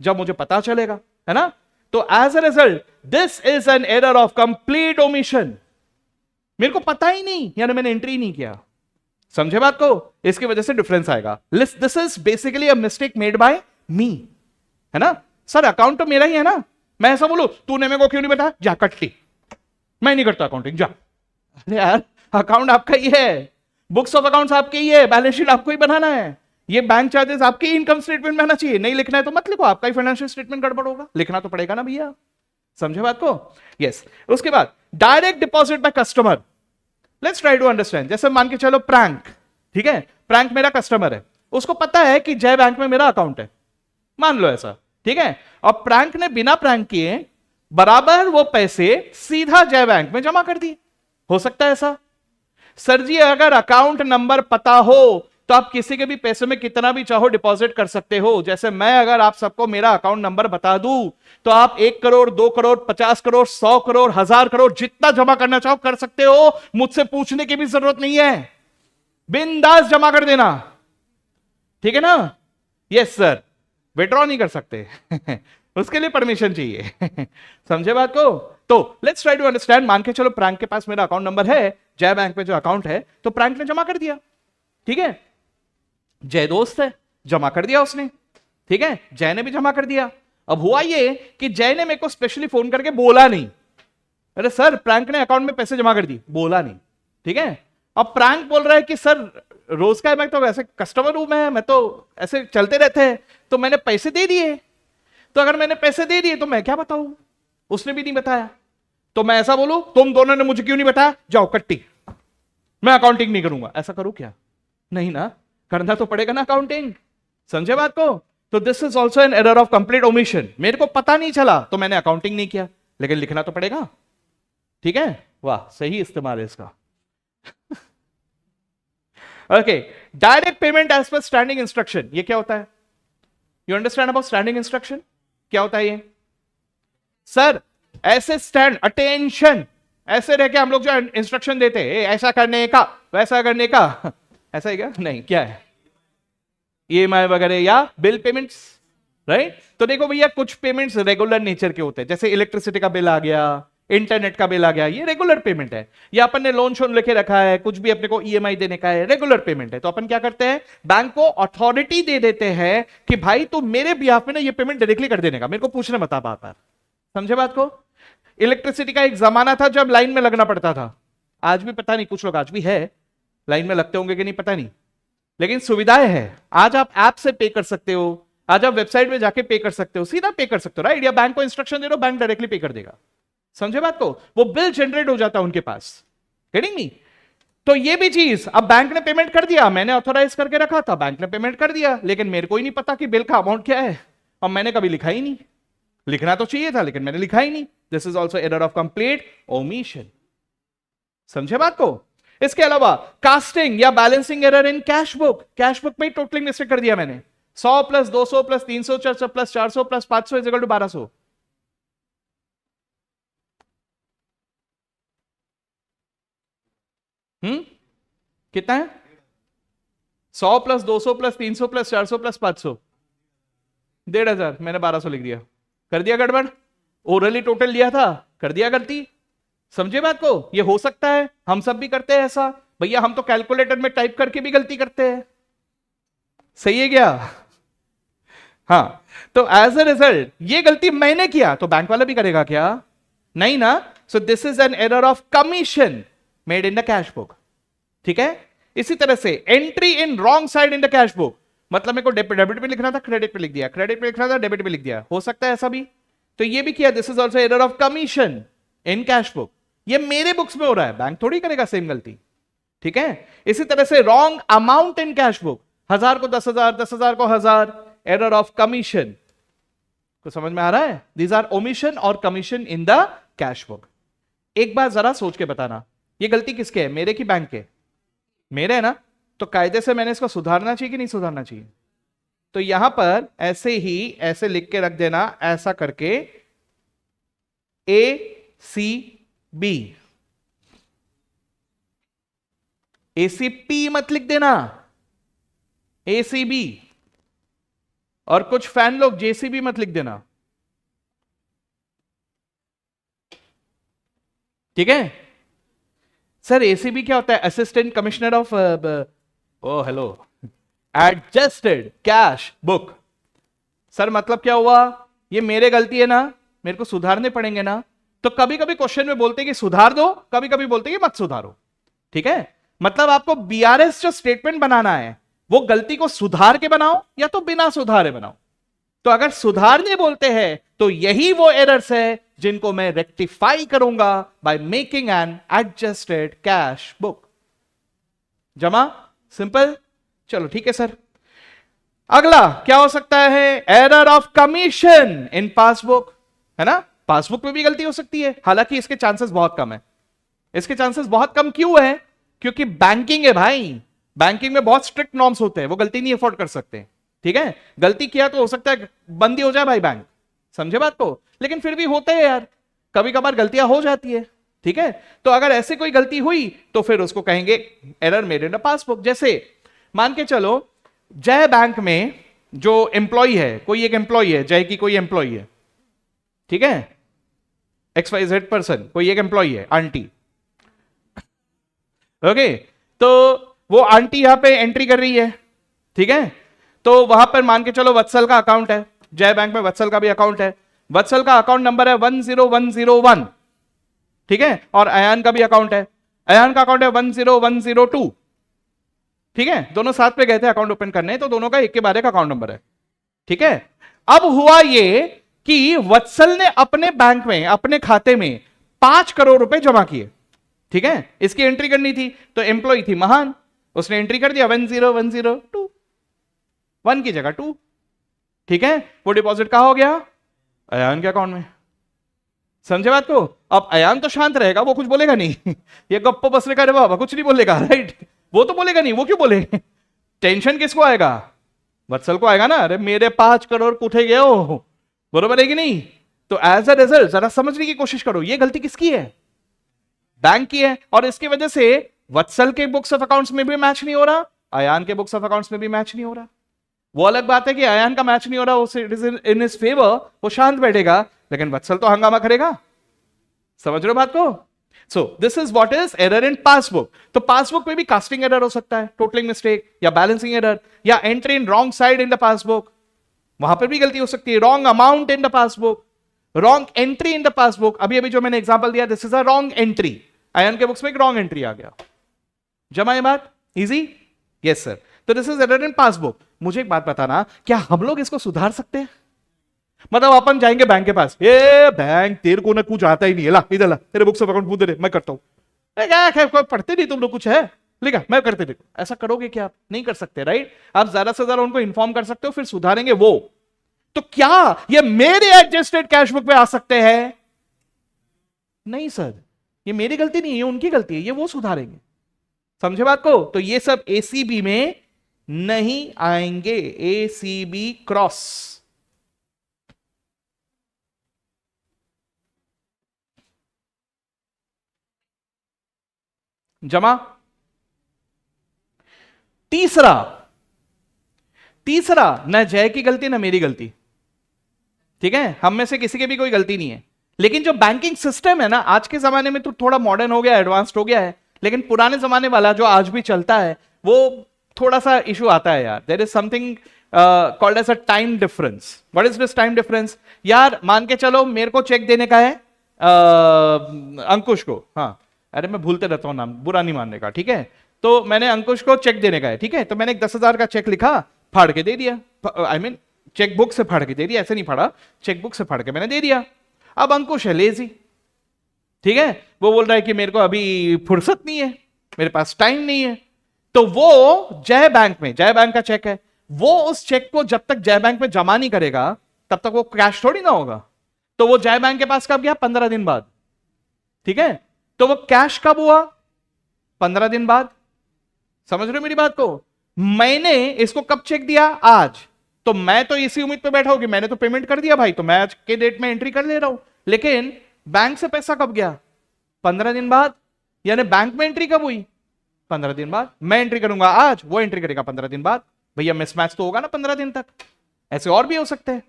जब मुझे पता चलेगा, है ना। तो as a result this is an error of complete omission, मेरे को पता ही नहीं, यानी मैंने एंट्री नहीं किया, समझे बात को, इसकी वजह से डिफरेंस आएगा। This is basically a mistake made by me, है ना। सर अकाउंट तो मेरा ही है ना, मैं ऐसा बोलूं तूने मेरे को क्यों नहीं बताया, जा कट्टी, मैं नहीं करता अकाउंटिंग, जा। अरे यार अकाउंट आपका ही है, बुक्स ऑफ अकाउंट्स आपके ही है, बैलेंस शीट आपको ही बनाना है, ये बैंक चार्जेस आपके ही इनकम स्टेटमेंट में आना चाहिए, नहीं लिखना है तो मत लिखो, आपका ही फाइनेंशियल स्टेटमेंट गड़बड़ होगा, लिखना तो पड़ेगा ना भैया, समझे बात को। यस उसके बाद direct deposit by customer, let's try to understand. जैसे मान के चलो प्रैंक, ठीक है, प्रैंक मेरा कस्टमर है, उसको पता है कि जय बैंक में मेरा अकाउंट है, मान लो ऐसा, ठीक है, और प्रैंक ने बिना प्रैंक किए बराबर वो पैसे सीधा जय बैंक में जमा कर दिए, हो सकता है ऐसा। सर जी अगर अकाउंट नंबर पता हो तो आप किसी के भी पैसे में कितना भी चाहो डिपॉजिट कर सकते हो, जैसे मैं अगर आप सबको मेरा अकाउंट नंबर बता दूं तो आप 1 करोड़ 2 करोड़ 50 करोड़ 100 करोड़ 1000 करोड़ जितना जमा करना चाहो कर सकते हो, मुझसे पूछने की भी जरूरत नहीं है, बिंदास जमा कर देना, ठीक है ना। यस सर, विड्रॉ नहीं कर सकते उसके लिए परमिशन चाहिए समझे बात को। तो लेट्स ट्राई टू अंडरस्टैंड, मान के चलो प्रैंक के पास मेरा अकाउंट नंबर है, जय बैंक में जो अकाउंट है, तो प्रैंक ने जमा कर दिया, ठीक है, जय दोस्त है, जमा कर दिया उसने, ठीक है, जय ने भी जमा कर दिया। अब हुआ ये कि जय ने मेरे को स्पेशली फोन करके बोला नहीं, अरे सर प्रैंक ने अकाउंट में पैसे जमा कर दिए, बोला नहीं, ठीक है। अब प्रैंक बोल रहा है कि सर रोज का मैं तो वैसे कस्टमर हूं, मैं तो ऐसे चलते रहते हैं, तो मैंने पैसे दे दिए, तो अगर मैंने पैसे दे दिए तो मैं क्या बताऊं, उसने भी नहीं बताया, तो मैं ऐसा बोलूं तुम दोनों ने मुझे क्यों नहीं बताया, जाओ कट्टी, मैं अकाउंटिंग नहीं करूंगा, ऐसा करूं क्या, नहीं ना, करना तो पड़ेगा ना अकाउंटिंग, समझे बात को। तो this is also an error of complete omission, मेरे को पता नहीं चला तो मैंने अकाउंटिंग नहीं किया, लेकिन लिखना तो पड़ेगा, ठीक है, वाह सही इस्तेमाल है इसका okay, direct payment as per standing instruction, ये क्या होता है, you understand about standing instruction, क्या होता है ये। सर ऐसे स्टैंड, अटेंशन, ऐसे रह के हम लोग जो इंस्ट्रक्शन देते हैं ऐसा करने का वैसा करने का ऐसा ही क्या, नहीं क्या है, ईएमआई वगैरह या बिल पेमेंट्स, राइट। तो देखो भैया कुछ पेमेंट्स रेगुलर नेचर के होते हैं, जैसे इलेक्ट्रिसिटी का बिल आ गया, इंटरनेट का बिल आ गया, ये रेगुलर पेमेंट है, या अपन ने लोन शोन लेके रखा है, कुछ भी अपने को ईएमआई देने का है, रेगुलर पेमेंट है, तो अपन क्या करते हैं, बैंक को अथॉरिटी दे देते हैं कि भाई तू मेरे बिहाफ में ना ये पेमेंट डायरेक्टली कर देने का, मेरे को पूछने मत बार, समझे बात को। इलेक्ट्रिसिटी का एक जमाना था जब लाइन में लगना पड़ता था, आज भी पता नहीं, कुछ लोग आज भी है लाइन में लगते होंगे कि नहीं पता नहीं, लेकिन सुविधाएं है, आज आप ऐप से पे कर सकते हो, आज आप वेबसाइट में जाके पे कर सकते हो, सीधा पे कर सकते हो, राइट, या बैंक को इंस्ट्रक्शन दे दो, बैंक डायरेक्टली पे कर देगा, समझे बात को, वो बिल जनरेट हो जाता है उनके पास, गेटिंग मी। तो ये भी चीज, अब बैंक ने पेमेंट कर दिया, मैंने ऑथोराइज करके रखा था, बैंक ने पेमेंट कर दिया, लेकिन मेरे को ही नहीं पता कि बिल का अमाउंट क्या है, और मैंने कभी लिखा ही नहीं, लिखना तो चाहिए था लेकिन मैंने लिखा ही नहीं, this is also error of complete omission, समझे बात को। इसके अलावा कास्टिंग या balancing error in cash book, cash book में टोटलिंग मिस्टेक कर दिया मैंने, 100 plus 200 plus 300 plus 400 plus 500 is equal to 1200, कितना है, 100 प्लस 200 प्लस 300 प्लस 400 प्लस 500, 1500, मैंने 1200 लिख दिया, कर दिया गड़बड़, ओरली टोटल लिया था, कर दिया गलती, समझे बात को। ये हो सकता है, हम सब भी करते हैं ऐसा, भैया हम तो कैलकुलेटर में टाइप करके भी गलती करते हैं, सही है क्या, हाँ। तो एज अ रिजल्ट ये गलती मैंने किया तो बैंक वाला भी करेगा क्या, नहीं ना। सो this is an error of commission made in the cash book, ठीक है। इसी तरह से entry in wrong side in the cash book, मतलब मेरे को डेबिट पे लिखना था, क्रेडिट पे लिख दिया, क्रेडिट पे लिखना था, डेबिट पे लिख दिया, हो सकता है ऐसा भी। तो ये भी किया, this is also error of commission in cash book. ये मेरे बुक्स में हो रहा है, बैंक थोड़ी करेगा सेम गलती, ठीक है। इसी तरह से रॉन्ग अमाउंट इन कैश बुक, 1000 को 10,000, 10,000 को 1000, एरर ऑफ कमीशन। तो समझ में आ रहा है, दीज आर ओमिशन और commission in the cash book. एक बार जरा सोच के बताना, ये गलती किसके है, मेरे की बैंक के? मेरे है ना, तो कायदे से मैंने इसको सुधारना चाहिए कि नहीं सुधारना चाहिए? तो यहां पर ऐसे ही ऐसे लिख के रख देना, ऐसा करके ACB, ACP मत लिख देना, ACB, और कुछ फैन लोग JCB मत लिख देना, ठीक है। सर ACB क्या होता है? Assistant commissioner of, oh hello, adjusted cash book. Sir मतलब क्या हुआ, ये मेरे गलती है ना, मेरे को सुधारने पड़ेंगे ना। तो कभी कभी क्वेश्चन में बोलते कि सुधार दो, कभी कभी बोलते कि मत सुधारो, ठीक है। मतलब आपको BRS जो स्टेटमेंट बनाना है, वो गलती को सुधार के बनाओ या तो बिना सुधारे बनाओ। तो अगर सुधारने बोलते हैं तो यही वो एरर्स है जिनको मैं रेक्टिफाई करूंगा by making an adjusted cash book. जमा, सिंपल। चलो ठीक है सर। अगला क्या हो सकता है, error of commission in passbook, है ना। पासबुक में भी गलती हो सकती है, हालांकि इसके चांसेस बहुत कम है। इसके चांसेस बहुत कम क्यों है? क्योंकि बैंकिंग है भाई, बैंकिंग में बहुत स्ट्रिक्ट नॉर्म्स होते हैं, वो गलती नहीं अफोर्ड कर सकते, ठीक है। गलती किया तो हो सकता है बंदी हो जाए भाई बैंक, समझे बात को। लेकिन फिर भी होते हैं यार, कभी कभार गलतियां हो जाती है, ठीक है। तो अगर ऐसे कोई गलती हुई तो फिर उसको कहेंगे error made in the passbook. जैसे मान के चलो जय बैंक में जो एम्प्लॉय है, कोई एक एम्प्लॉय है, जय की कोई एम्प्लॉय है, ठीक है, XYZ पर्सन, कोई एक एम्प्लॉय है, आंटी, ओके। तो वो आंटी यहां पे एंट्री कर रही है, ठीक है। तो वहां पर मान के चलो वत्सल का अकाउंट है, जय बैंक में वत्सल का भी अकाउंट है, वत्सल का अकाउंट नंबर है 10101, ठीक है। और अयान का भी अकाउंट है, अयान का अकाउंट है 10102, ठीक है। दोनों साथ पे गए थे अकाउंट ओपन करने, तो दोनों का एक के बारे का अकाउंट नंबर है, ठीक है। अब हुआ ये कि वत्सल ने अपने बैंक में, अपने खाते में 5 करोड़ रुपए जमा किए, ठीक है। इसकी एंट्री करनी थी, तो एम्प्लॉय थी महान, उसने एंट्री कर दिया 10102, 1 की जगह 2, ठीक है। वो डिपॉजिट कहां हो गया, अयान के अकाउंट में, समझे बात को। अब अयान तो शांत रहेगा, वो कुछ बोलेगा नहीं ये गप्पो बसने का रे बाबा, कुछ नहीं बोलेगा, राइट। वो तो बोलेगा नहीं, वो क्यों बोले टेंशन किसको आएगा, वत्सल को आएगा ना, अरे मेरे 5 करोड़ कुठे गए हो, बरोबर है कि नहीं। तो एज अ रिजल्ट जरा समझने की कोशिश करो, ये गलती किसकी है, बैंक की है। और इसकी वजह से वत्सल के बुक्स ऑफ अकाउंट्स में भी मैच नहीं हो रहा, अयान के बुक्स ऑफ अकाउंट्स में भी मैच नहीं हो रहा। वो अलग बात है कि अयान का मैच नहीं हो रहा, it is in his favour, वो शांत बैठेगा, लेकिन वत्सल तो हंगामा करेगा, समझ रहे हो बात को। So this is what is error in passbook. तो पासबुक में भी कास्टिंग एरर हो सकता है, टोटलिंग मिस्टेक या बैलेंसिंग एरर, या entry in wrong side in the passbook, वहां पर भी गलती हो सकती है। Wrong amount in the passbook, wrong entry in the passbook, अभी अभी जो मैंने एग्जांपल दिया, this is a wrong entry, Ayan के बुक्स में एक रॉन्ग एंट्री आ गया। जमा ये बात इजी, यस सर। तो this is error in passbook. मुझे एक बात बताना, क्या हम लोग इसको सुधार सकते हैं? मतलब अपन जाएंगे बैंक के पास, ये बैंक तेरे को ना कुछ आता ही नहीं है, ला इधर ला, तेरे बुक्स ऑफ अकाउंट दे, मैं करता हूं। क्या पढ़ते नहीं तुम लोग, कुछ है लिखा, मैं करते देखो। ऐसा करोगे क्या आप? नहीं कर सकते, राइट। आप ज्यादा से ज्यादा उनको इन्फॉर्म कर सकते हो, फिर सुधारेंगे वो। तो क्या ये मेरे एडजस्टेड कैश बुक पे आ सकते हैं? नहीं सर, ये मेरी गलती नहीं है, ये उनकी गलती है, ये वो सुधारेंगे, समझे बात को। तो ये सब ACB में नहीं आएंगे, ACB क्रॉस। जमा। तीसरा न जय की गलती ना मेरी गलती, ठीक है। हम में से किसी की भी कोई गलती नहीं है, लेकिन जो बैंकिंग सिस्टम है ना, आज के जमाने में तो थोड़ा मॉडर्न हो गया, एडवांस्ड हो गया है, लेकिन पुराने जमाने वाला जो आज भी चलता है, वो थोड़ा सा इशू आता है यार। There is something called as a time difference. What is this time difference? यार मान के चलो मेरे को चेक देने का है अंकुश को, हाँ, अरे मैं भूलते रहता हूं नाम, बुरा नहीं मानने का, ठीक है। तो मैंने अंकुश को चेक देने का है, ठीक है, तो मैंने एक 10,000 का चेक लिखा, फाड़ के दे दिया, आई मीन चेक बुक से फाड़ के दे दिया, ऐसे नहीं फाड़ा, चेक बुक से फाड़ के मैंने दे दिया। अब अंकुश है लेजी, ठीक है, वो बोल रहा है कि मेरे को अभी फुर्सत नहीं है, मेरे पास टाइम नहीं है। तो वो जय बैंक में, जय बैंक का चेक है, वो उस चेक को जब तक जय बैंक में जमा नहीं करेगा तब तक वो कैश थोड़ी ना होगा। तो वो जय बैंक के पास कब गया? 15 दिन बाद, ठीक है। तो वो कैश कब हुआ? 15 दिन बाद। समझ रहे हो मेरी बात को? मैंने इसको कब चेक दिया? आज। तो मैं तो इसी उम्मीद पे बैठा हूं कि मैंने तो पेमेंट कर दिया भाई, तो मैं आज के डेट में एंट्री कर ले रहा हूं। लेकिन बैंक से पैसा कब गया? 15 दिन बाद। यानी बैंक में एंट्री कब हुई? 15 दिन बाद। मैं एंट्री करूंगा आज, वो एंट्री करेगा 15 दिन बाद। भैया मिसमैच तो होगा ना 15 दिन तक। ऐसे और भी हो सकते हैं।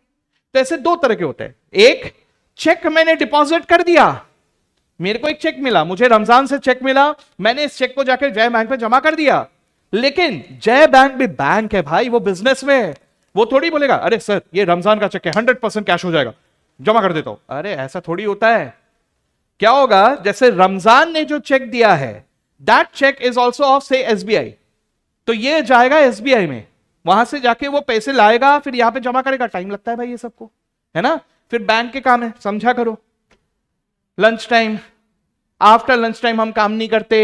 तो ऐसे दो तरह के होते हैं। एक, चेक मैंने डिपॉजिट कर दिया, मेरे को एक चेक मिला, मुझे रमजान से चेक मिला, मैंने इस चेक को जाकर जय बैंक में जमा कर दिया। लेकिन जय बैंक भी बैंक है भाई, वो बिजनेस में है, वो थोड़ी बोलेगा अरे सर ये रमजान का चेक है 100% कैश हो जाएगा, जमा कर देता हूं। अरे ऐसा थोड़ी होता है। क्या होगा? जैसे रमजान ने जो चेक दिया है, that cheque is also of से एसबीआई, तो ये जाएगा एसबीआई में, वहां से जाके वो पैसे लाएगा, फिर यहां पे जमा करेगा। टाइम लगता है भाई ये सबको, है ना। फिर बैंक के काम है, समझा करो। Lunch time, after lunch time हम काम नहीं करते,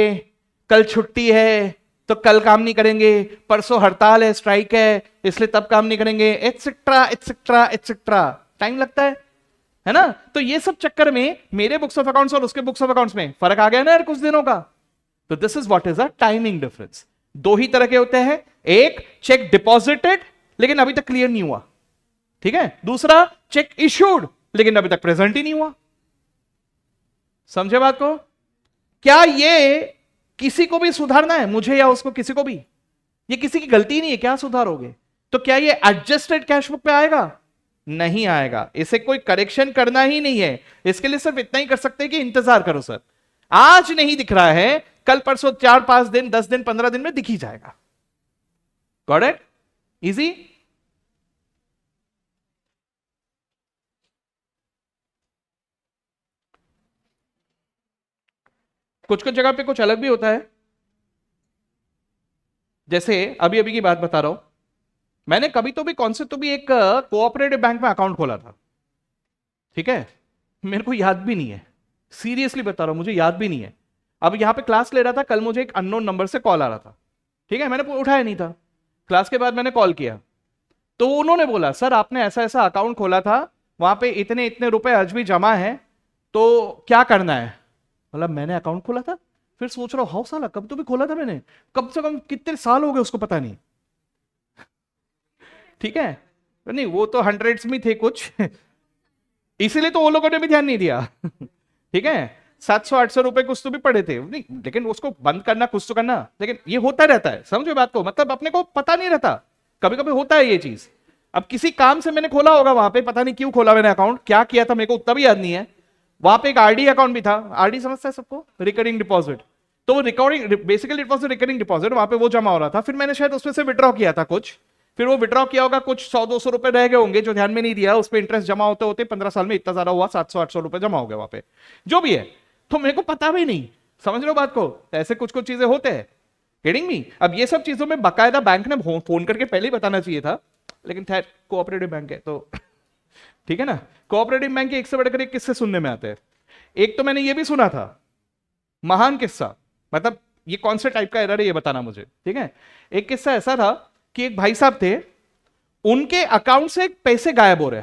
कल छुट्टी है तो कल काम नहीं करेंगे, परसों हड़ताल है, स्ट्राइक है, इसलिए तब काम नहीं करेंगे, एटसेट्रा एटसेट्रा एटसेट्रा। टाइम लगता है ना। तो ये सब चक्कर में मेरे बुक्स ऑफ अकाउंट्स और उसके बुक्स ऑफ अकाउंट्स में फर्क आ गया ना यार कुछ दिनों का। तो this is what is a timing difference. दो ही तरह के होते हैं, एक चेक डिपॉजिटेड लेकिन अभी तक क्लियर नहीं हुआ, ठीक है। दूसरा चेक इश्यूड लेकिन अभी तक प्रेजेंट ही नहीं हुआ। समझे बात को? क्या ये किसी को भी सुधारना है, मुझे या उसको, किसी को भी? ये किसी की गलती नहीं है, क्या सुधारोगे? तो क्या ये एडजस्टेड कैश बुक पे आएगा? नहीं आएगा। इसे कोई करेक्शन करना ही नहीं है। इसके लिए सिर्फ इतना ही कर सकते हैं कि इंतजार करो सर, आज नहीं दिख रहा है, कल परसों 4-5 दिन 10 दिन 15 दिन में दिख ही जाएगा। Got it? इजी। कुछ कुछ जगह पे कुछ अलग भी होता है। जैसे अभी अभी की बात बता रहा हूं, मैंने कभी तो भी कौन से तो भी एक कोऑपरेटिव बैंक में अकाउंट खोला था, ठीक है। मेरे को याद भी नहीं है, सीरियसली बता रहा हूं, मुझे याद भी नहीं है। अब यहां पे क्लास ले रहा था, कल मुझे एक अननोन नंबर से कॉल आ रहा था, ठीक है, मैंने उठाया नहीं था। क्लास के बाद मैंने कॉल किया तो उन्होंने बोला सर आपने ऐसा ऐसा अकाउंट खोला था, वहां पे इतने इतने रुपए आज भी जमा है, तो क्या करना है? मतलब मैंने अकाउंट खोला था, फिर सोच रहा हूं हाउ साला कब तो भी खोला था मैंने, कम से कम कितने साल हो गए उसको पता नहीं, ठीक है। नहीं वो तो हंड्रेड्स में थे कुछ इसीलिए तो वो लोगों ने भी ध्यान नहीं दिया ठीक है। 700-800 रुपए कुछ तो भी पड़े थे, नहीं लेकिन उसको बंद करना कुछ तो करना, लेकिन ये होता रहता है, समझो बात को, मतलब अपने को पता नहीं रहता, कभी कभी होता है ये चीज। अब किसी काम से मैंने खोला होगा वहां पे, पता नहीं क्यों खोला मैंने अकाउंट, क्या किया था मेरे को उतना भी याद नहीं है। वहां पे एक आरडी अकाउंट भी था, आरडी समझता है सबको, रिकरिंग डिपॉजिट। तो वो recording basically it was recurring deposit, वहां पे वो जमा हो रहा था, फिर मैंने शायद उसमें से विड्रॉ किया था कुछ, फिर वो विड्रॉ किया होगा, कुछ 100-200 रुपए रह गए होंगे जो ध्यान में नहीं दिया, उस पर इंटरेस्ट जमा होते होते 15 साल में इतना ज्यादा हुआ, 700-800 रुपए जमा हो गए वहां पे, जो भी है। तो मेरे को पता भी नहीं, समझ रहे हो बात को? ऐसे कुछ कुछ चीजें होते हैं। Getting me? अब ये सब चीजों में बकायदा बैंक ने फोन करके पहले ही बताना चाहिए था, लेकिन खैर कोऑपरेटिव बैंक है तो ठीक है ना। कोऑपरेटिव बैंक के एक से बढ़कर एक किस्से सुनने में आते हैं। एक तो मैंने ये भी सुना था, महान किस्सा, मतलब ये कौन से टाइप का एरर है ये बताना मुझे, ठीक है। एक किस्सा ऐसा था कि एक भाई साहब थे, उनके अकाउंट से पैसे गायब हो रहे।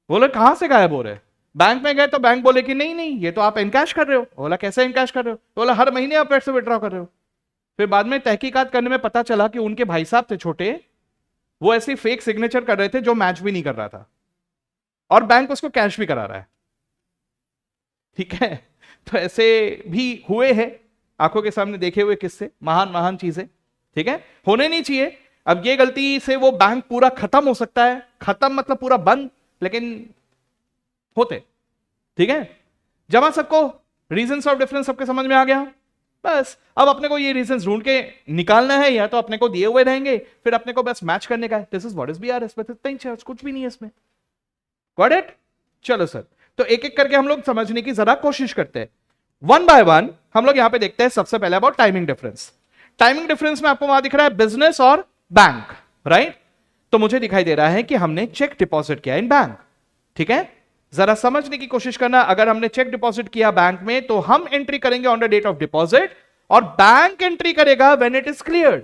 बोले कहां से गायब हो रहे? बैंक में गए तो बैंक बोले कि नहीं नहीं ये तो आप इनकैश कर रहे हो। बोला कैसे इनकैश कर रहे हो? बोला हर महीने आप पैसे विड्रॉ कर रहे हो। फिर बाद में तहकीकात करने में पता चला कि उनके भाई साहब थे छोटे, वो ऐसे फेक सिग्नेचर कर रहे थे जो मैच भी नहीं कर रहा था, और बैंक उसको कैश भी करा रहा है, ठीक है। तो ऐसे भी हुए हैं, आंखों के सामने देखे हुए किस्से, महान महान चीजें, ठीक है, होने नहीं चाहिए। अब ये गलती से वो बैंक पूरा खत्म हो सकता है, खत्म मतलब पूरा बंद, लेकिन होते, ठीक है। जमा सबको रीजंस ऑफ डिफरेंस सबके समझ में आ गया। बस अब अपने को ये रीजंस ढूंढ के निकालना है, या तो अपने को दिए हुए रहेंगे, फिर अपने को बस मैच करने का है। This is what is BRS, बस इतना ही, कुछ भी नहीं है इसमें। Got it? चलो सर, तो एक एक करके हम लोग समझने की जरा कोशिश करते हैं। वन बाय वन हम लोग यहां पे देखते हैं। सबसे पहले about timing difference. Timing difference में आपको वहां दिख रहा है बिजनेस और बैंक, राइट? तो मुझे दिखाई दे रहा है कि हमने चेक डिपॉजिट किया इन बैंक, ठीक है? जरा समझने की कोशिश करना। अगर हमने चेक डिपॉजिट किया बैंक में तो हम एंट्री करेंगे on the date of deposit और बैंक एंट्री करेगा व्हेन इट इज क्लियर्ड,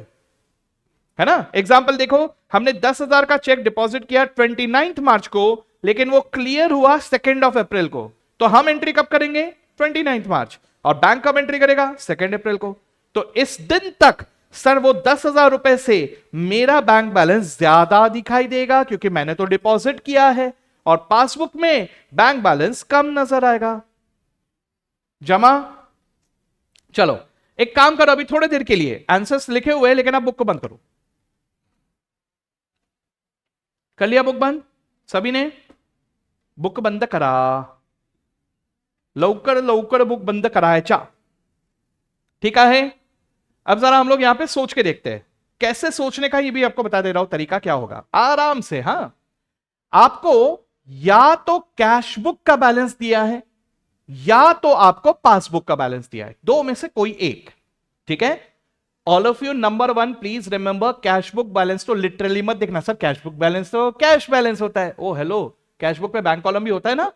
है ना? एग्जांपल देखो, हमने 10,000 का चेक डिपॉजिट किया 29 मार्च को, लेकिन वो क्लियर हुआ 2 अप्रैल को। तो हम एंट्री कब करेंगे? 29 मार्च। और बैंक कब एंट्री करेगा? 2 अप्रैल को। तो इस दिन तक सर वो 10,000 रुपए से मेरा बैंक बैलेंस ज्यादा दिखाई देगा क्योंकि मैंने तो डिपॉजिट किया है, और पासबुक में बैंक बैलेंस कम नजर आएगा। जमा? चलो एक काम करो, अभी थोड़ी देर के लिए आंसर्स लिखे हुए हैं, लेकिन आप बुक को बंद करो। कर लिया बुक बंद? सभी ने बुक बंद करा? लवकर लवकर बुक बंद करायचा, ठीक है? अब जरा हम लोग यहां पे सोच के देखते हैं। कैसे सोचने का ये भी आपको बता दे रहा हूं, तरीका क्या होगा आराम से। हां, आपको या तो कैश बुक का बैलेंस दिया है या तो आपको पासबुक का बैलेंस दिया है, दो में से कोई एक, ठीक है? All of you, number 1 please remember, cash book balance तो लिटरली मत देखना सर, कैश बुक बैलेंस तो कैश बैलेंस होता है। ओ हेलो, कैश बुक पे बैंक कॉलम भी होता है ना,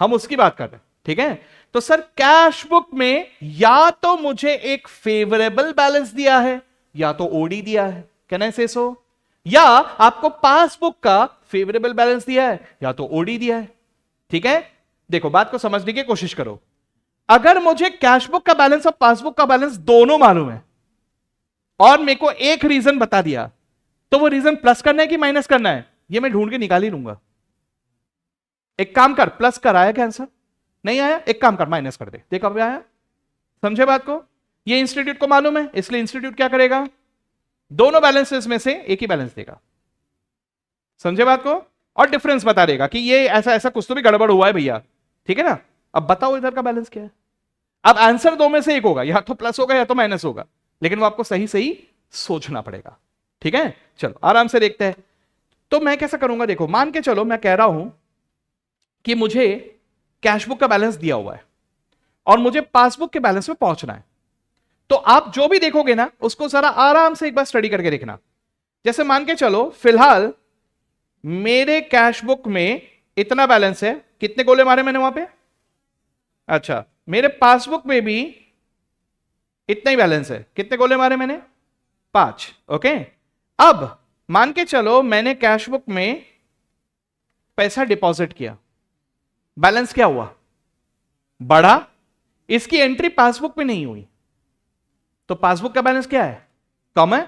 हम उसकी बात कर रहे हैं, ठीक है? तो सर कैश बुक में या तो मुझे एक फेवरेबल बैलेंस दिया है या तो ओडी दिया है, कैन आई से सो? या आपको पासबुक का फेवरेबल बैलेंस दिया है या तो ओडी दिया है, ठीक है? देखो बात को समझने की कोशिश करो। अगर मुझे कैश बुक का बैलेंस और पासबुक का बैलेंस दोनों मालूम है और मेरे को एक रीजन बता दिया, तो वो रीजन प्लस करना है कि माइनस करना है, ये मैं ढूंढ के निकाल ही लूंगा। एक काम कर, प्लस कर, आया क्या आंसर? नहीं आया? एक काम कर, माइनस कर दे, देख अब आया। समझे बात को? ये इंस्टीट्यूट को मालूम है, इसलिए इंस्टीट्यूट क्या करेगा? दोनों बैलेंसेस में से एक ही बैलेंस देगा। समझे बात को? और डिफरेंस बता देगा कि ये ऐसा ऐसा कुछ तो भी गड़बड़ हुआ है भैया, ठीक है ना? अब बताओ इधर का बैलेंस क्या है। अब आंसर दो में से एक होगा, या तो प्लस होगा या तो माइनस होगा, लेकिन वो आपको सही सही सोचना पड़ेगा, ठीक है? चलो आराम से देखते हैं। तो मैं कैसा करूंगा, देखो मान के चलो मैं कह रहा हूं कि मुझे कैश बुक का बैलेंस दिया हुआ है और मुझे पासबुक के बैलेंस में पहुंचना है। तो आप जो भी देखोगे ना उसको जरा आराम से एक बार स्टडी करके देखना। जैसे मान के चलो फिलहाल मेरे कैश बुक में इतना बैलेंस है, कितने गोले मारे मैंने वहां पे? अच्छा, मेरे पासबुक में भी इतना ही बैलेंस है, कितने गोले मारे मैंने? 5। ओके, अब मान के चलो मैंने कैश बुक में पैसा डिपॉजिट किया, बैलेंस क्या हुआ? बढ़ा। इसकी एंट्री पासबुक में नहीं हुई, तो पासबुक का बैलेंस क्या है? कम है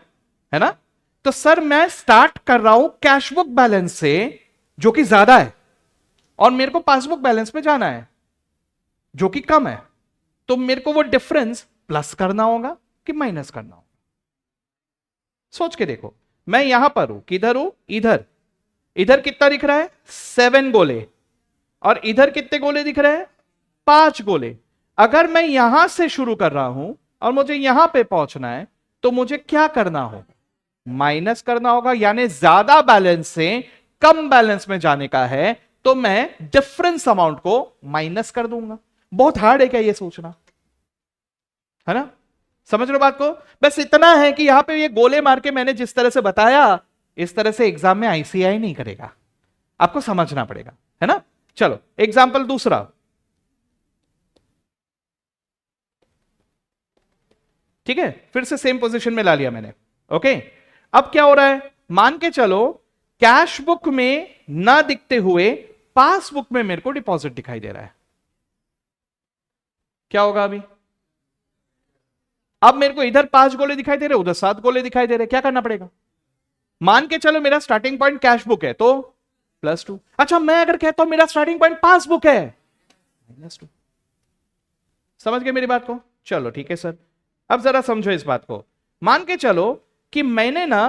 ना? तो सर मैं स्टार्ट कर रहा हूं कैश बुक बैलेंस से जो कि ज्यादा है, और मेरे को पासबुक बैलेंस पे जाना है जो कि कम है, तो मेरे को वो डिफरेंस प्लस करना होगा कि माइनस करना होगा? सोच के देखो। मैं यहां पर हूं, किधर हूं? इधर। इधर कितना दिख रहा है? 7 गोले, और इधर कितने गोले दिख रहे हैं? 5 गोले। अगर मैं यहां से शुरू कर रहा हूं और मुझे यहां पे पहुंचना है, तो मुझे क्या करना होगा? माइनस करना होगा, यानी ज्यादा बैलेंस से कम बैलेंस में जाने का है, तो मैं डिफरेंस अमाउंट को माइनस कर दूंगा। बहुत हार्ड है क्या ये सोचना? है ना? समझ लो बात को? बस इतना है कि यहां पे ये गोले मार के मैंने जिस तरह से बताया, इस तरह से एग्जाम में आईसीआई नहीं करेगा, आपको समझना पड़ेगा, है ना? चलो एग्जाम्पल दूसरा, ठीक है? फिर से सेम पोजीशन में ला लिया मैंने। ओके, अब क्या हो रहा है? मान के चलो कैश बुक में ना दिखते हुए पासबुक में मेरे को डिपॉजिट दिखाई दे रहा है। क्या होगा अभी? अब मेरे को इधर 5 गोले दिखाई दे रहे, उधर 7 गोले दिखाई दे रहे, क्या करना पड़ेगा? मान के चलो मेरा स्टार्टिंग पॉइंट कैश बुक है तो +2। अच्छा, मैं अगर कहता हूं मेरा स्टार्टिंग पॉइंट पासबुक है, -2। समझ गए मेरी बात को? चलो ठीक है सर। अब जरा समझो इस बात को। मान के चलो कि मैंने ना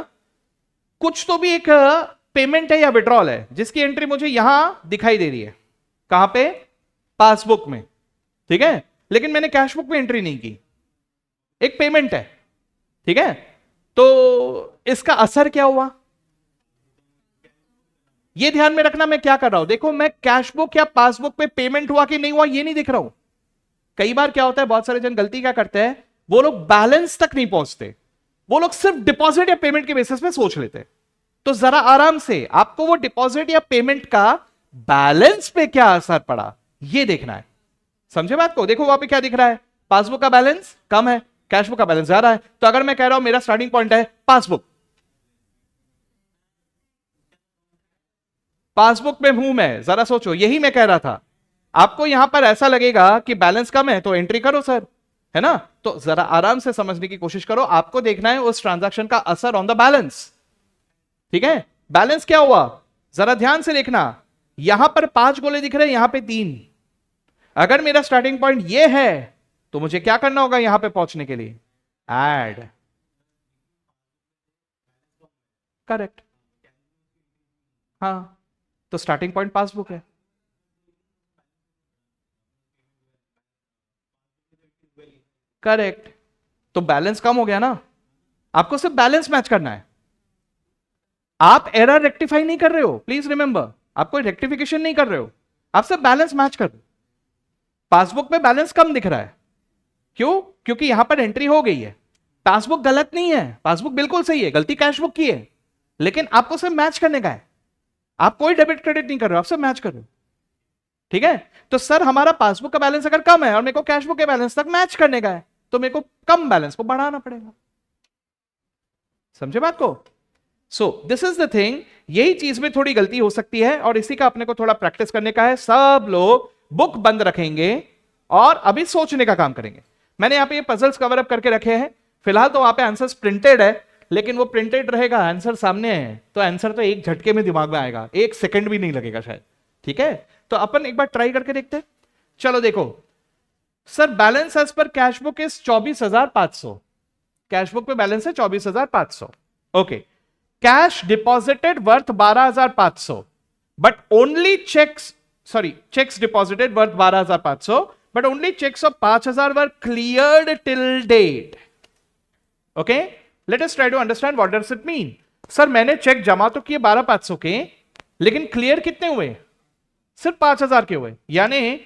कुछ तो भी एक पेमेंट है या विड्रॉल है जिसकी एंट्री मुझे यहां दिखाई दे रही है, कहां पे? पासबुक में, ठीक है? लेकिन मैंने कैश बुक में एंट्री नहीं की, एक पेमेंट है, ठीक है? तो इसका असर क्या हुआ? ये ध्यान में रखना मैं क्या कर रहा हूं। देखो मैं कैश बुक या पासबुक पे पेमेंट हुआ कि नहीं हुआ ये नहीं दिख रहा हूं, कई बार क्या होता है, बहुत सारे जन गलती क्या करते हैं, वो लोग बैलेंस तक नहीं पहुंचते, वो लोग सिर्फ डिपॉजिट या पेमेंट के बेसिस पे सोच लेते हैं। तो जरा आराम से आपको वो डिपॉजिट या पेमेंट का बैलेंस पे क्या असर पड़ा ये देखना है। समझे बात को? देखो वहां पे क्या दिख रहा है, पासबुक का बैलेंस कम है, कैशबुक का बैलेंस ज्यादा है। तो अगर मैं कह रहा हूं मेरा स्टार्टिंग पॉइंट है पासबुक, पासबुक में हूं मैं, जरा सोचो, यही मैं कह रहा था। आपको यहां पर ऐसा लगेगा कि बैलेंस कम है तो एंट्री करो सर, है ना? तो जरा आराम से समझने की कोशिश करो, आपको देखना है उस ट्रांजैक्शन का असर ऑन द बैलेंस। ठीक है, बैलेंस क्या हुआ जरा ध्यान से देखना, यहां पर 5 गोले दिख रहे हैं, यहां पे 3। अगर मेरा स्टार्टिंग पॉइंट ये है तो मुझे क्या करना होगा यहां पे पहुंचने के लिए, ऐड। करेक्ट, हाँ, तो स्टार्टिंग पॉइंट पासबुक है। करेक्ट, तो बैलेंस कम हो गया ना, आपको सिर्फ बैलेंस मैच करना है, आप एरर रेक्टिफाई नहीं कर रहे हो, प्लीज रिमेंबर, आप कोई रेक्टिफिकेशन नहीं कर रहे हो, आप सिर्फ बैलेंस मैच कर रहे हो। पासबुक में बैलेंस कम दिख रहा है, क्यों? क्योंकि यहां पर एंट्री हो गई है। पासबुक गलत नहीं है, पासबुक बिल्कुल सही है, गलती कैशबुक की है, लेकिन आपको सिर्फ मैच करने का है, आप कोई डेबिट क्रेडिट नहीं कर रहे हो, आप सिर्फ मैच कर रहे हो। ठीक है, तो सर हमारा पासबुक का बैलेंस अगर कम है और मेरे को कैशबुक के बैलेंस तक मैच करने का है, तो मेरे को कम बैलेंस को बढ़ाना पड़ेगा। समझे बात को? So this is the thing, यही चीज में थोड़ी गलती हो सकती है और इसी का अपने को थोड़ा प्रैक्टिस करने का है। सब लोग बुक बंद रखेंगे और अभी सोचने का काम करेंगे। मैंने यहां पे ये पजल्स कवर अप करके रखे हैं, फिलहाल तो वहां पे आंसर्स प्रिंटेड है, लेकिन वो प्रिंटेड रहेगा, आंसर सामने है, तो आंसर तो एक झटके में दिमाग में आएगा, 1 सेकंड भी नहीं लगेगा शायद। ठीक है, तो अपन एक बार ट्राई करके देखते हैं। चलो देखो sir, balance as per cashbook is 24,500, cashbook पे बैलेंस है 24,500। Okay, cash deposited worth 12,500, but only cheques, sorry cheques deposited worth 12,500, but only cheques of 5,000 were cleared till date. Okay, let us try to understand what does it mean. Sir मैंने चेक जमा तो किए 12,500 के, लेकिन क्लियर कितने हुए? सिर्फ 5,000 के हुए, यानी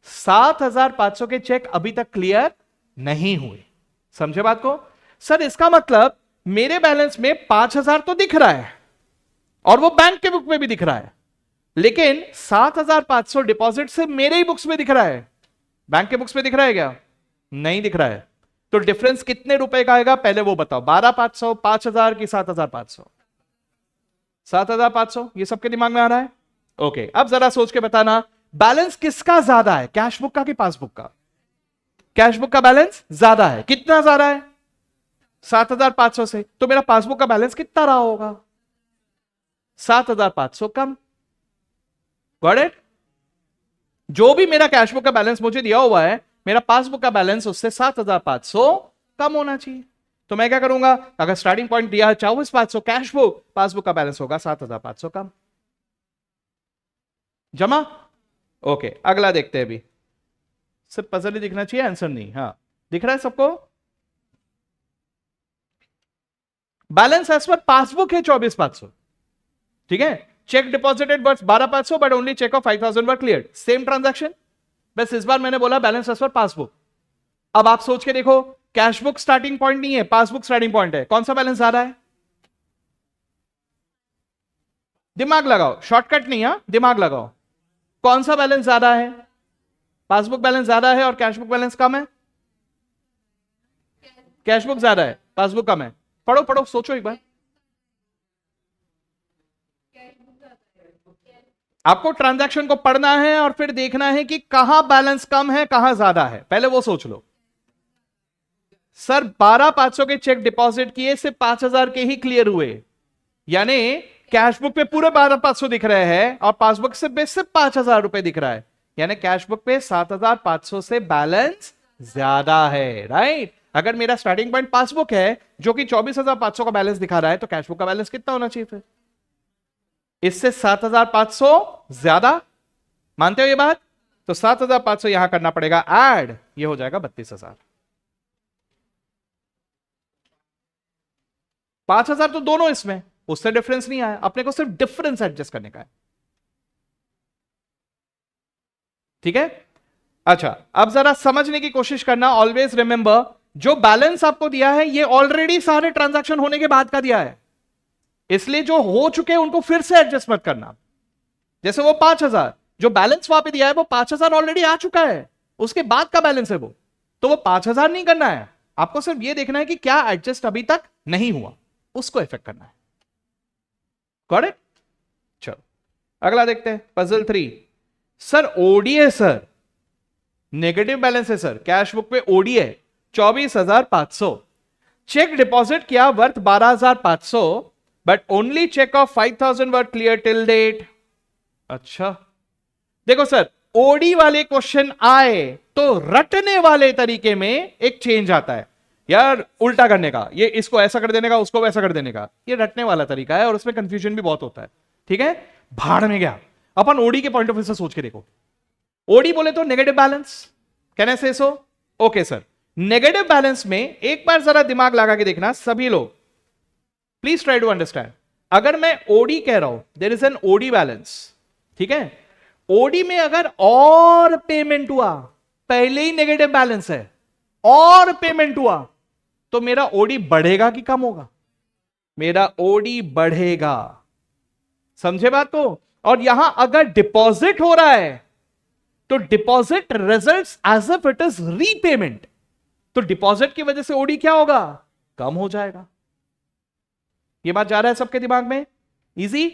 7,500 के चेक अभी तक क्लियर नहीं हुए। समझे बात को? सर इसका मतलब मेरे बैलेंस में 5,000 तो दिख रहा है और वो बैंक के बुक में भी दिख रहा है, लेकिन 7,500 डिपॉजिट से मेरे ही बुक्स में दिख रहा है, बैंक के बुक्स में दिख रहा है क्या? नहीं दिख रहा है। तो डिफरेंस कितने रुपए का आएगा पहले वो बताओ, 12,500, 5,000 की 7,500? 7,500, ये सबके दिमाग में आ रहा है? ओके, अब जरा सोच के बताना, बैलेंस किसका ज्यादा है, कैशबुक का कि पासबुक का? कैशबुक का बैलेंस ज्यादा है, कितना ज्यादा है? 7,500 से। तो मेरा पासबुक का बैलेंस कितना रहा होगा? 7,500 कम। Got it? जो भी मेरा कैशबुक का बैलेंस मुझे दिया हुआ है, मेरा पासबुक का बैलेंस उससे 7,500 कम होना चाहिए। तो मैं क्या करूंगा, अगर स्टार्टिंग पॉइंट दिया है 24,500 कैशबुक, पासबुक का बैलेंस होगा 7,500 कम। जमा? ओके, अगला देखते हैं। अभी सिर्फ पजल ही दिखना चाहिए, आंसर नहीं। हाँ दिख रहा है सबको? बैलेंस एज पर पासबुक है 24,500, ठीक है। Cheque deposited worth 12,500, but only cheque of 5,000 were cleared, same transaction, बस इस बार मैंने बोला बैलेंस एज पर पासबुक। अब आप सोच के देखो, कैशबुक स्टार्टिंग पॉइंट नहीं है, पासबुक स्टार्टिंग पॉइंट है, कौन सा बैलेंस ज्यादा है? दिमाग लगाओ, शॉर्टकट नहीं है, दिमाग लगाओ, कौन सा बैलेंस ज्यादा है? पासबुक बैलेंस ज्यादा है और कैशबुक बैलेंस कम है? कैशबुक ज्यादा है, पासबुक कम है। पढ़ो पढ़ो, सोचो एक बार। आपको ट्रांजैक्शन को पढ़ना है और फिर देखना है कि कहां बैलेंस कम है कहां ज्यादा है, पहले वो सोच लो। सर 12,500 के चेक डिपॉजिट किए, सिर्फ 5,000 के ही क्लियर हुए, यानी कैशबुक पे पूरे 12,500 दिख रहे हैं और पासबुक से सिर्फ 5,000 रुपए दिख रहा है, यानी कैशबुक पे 7,500 से बैलेंस ज्यादा है, राइट। अगर मेरा स्टार्टिंग पॉइंट पासबुक है जो कि 24,500 का बैलेंस दिखा रहा है, तो कैशबुक का बैलेंस कितना होना चाहिए फिर? इससे 7,500 ज्यादा, मानते हो ये बात? तो 7,500 यहां करना पड़ेगा ऐड, ये हो जाएगा 32,000। 5,000 तो दोनों इसमें, उससे डिफरेंस नहीं आया, अपने को सिर्फ डिफरेंस एडजस्ट करने का है, ठीक है। अच्छा, अब जरा समझने की कोशिश करना। ऑलवेज रिमेंबर, जो बैलेंस आपको दिया है ये ऑलरेडी सारे ट्रांजैक्शन होने के बाद का दिया है, इसलिए जो हो चुके हैं उनको फिर से एडजस्ट मत करना। जैसे वो 5,000 जो बैलेंस वहां पे दिया है वो 5,000 ऑलरेडी आ चुका है, उसके बाद का बैलेंस है वो, तो वो 5,000 नहीं करना है आपको, सिर्फ ये देखना है कि क्या एडजस्ट अभी तक नहीं हुआ, उसको इफेक्ट करना है। Got it? चलो अगला देखते हैं, पजल 3। सर ओडी है सर, नेगेटिव बैलेंस है सर, कैश बुक पे ओडी है 24,500, चेक डिपॉजिट किया worth 12,500, but only cheque of 5,000 worth clear till date. अच्छा देखो सर, ओडी वाले क्वेश्चन आए तो रटने वाले तरीके में एक चेंज आता है यार, उल्टा करने का, ये इसको ऐसा कर देने का, उसको वैसा कर देने का, ये रटने वाला तरीका है और उसमें कंफ्यूजन भी बहुत होता है। ठीक है, भाड़ में गया। अपन ओडी के पॉइंट ऑफ व्यू से सोच के देखो, ओडी बोले तो नेगेटिव बैलेंस, कैन आई से सो? ओके सर, नेगेटिव बैलेंस में एक बार जरा दिमाग लगा के देखना सभी लोग, प्लीज ट्राई टू अंडरस्टैंड। अगर मैं ओडी कह रहा हूं, there is an OD balance, ठीक है, ओडी में अगर और पेमेंट हुआ, पहले ही नेगेटिव बैलेंस है और पेमेंट हुआ, तो मेरा ओडी बढ़ेगा कि कम होगा? मेरा ओडी बढ़ेगा। समझे बात को? और यहां अगर डिपॉजिट हो रहा है तो deposit results as if it is repayment, तो डिपॉजिट की वजह से ओडी क्या होगा? कम हो जाएगा। ये बात जा रहा है सबके दिमाग में? इजी?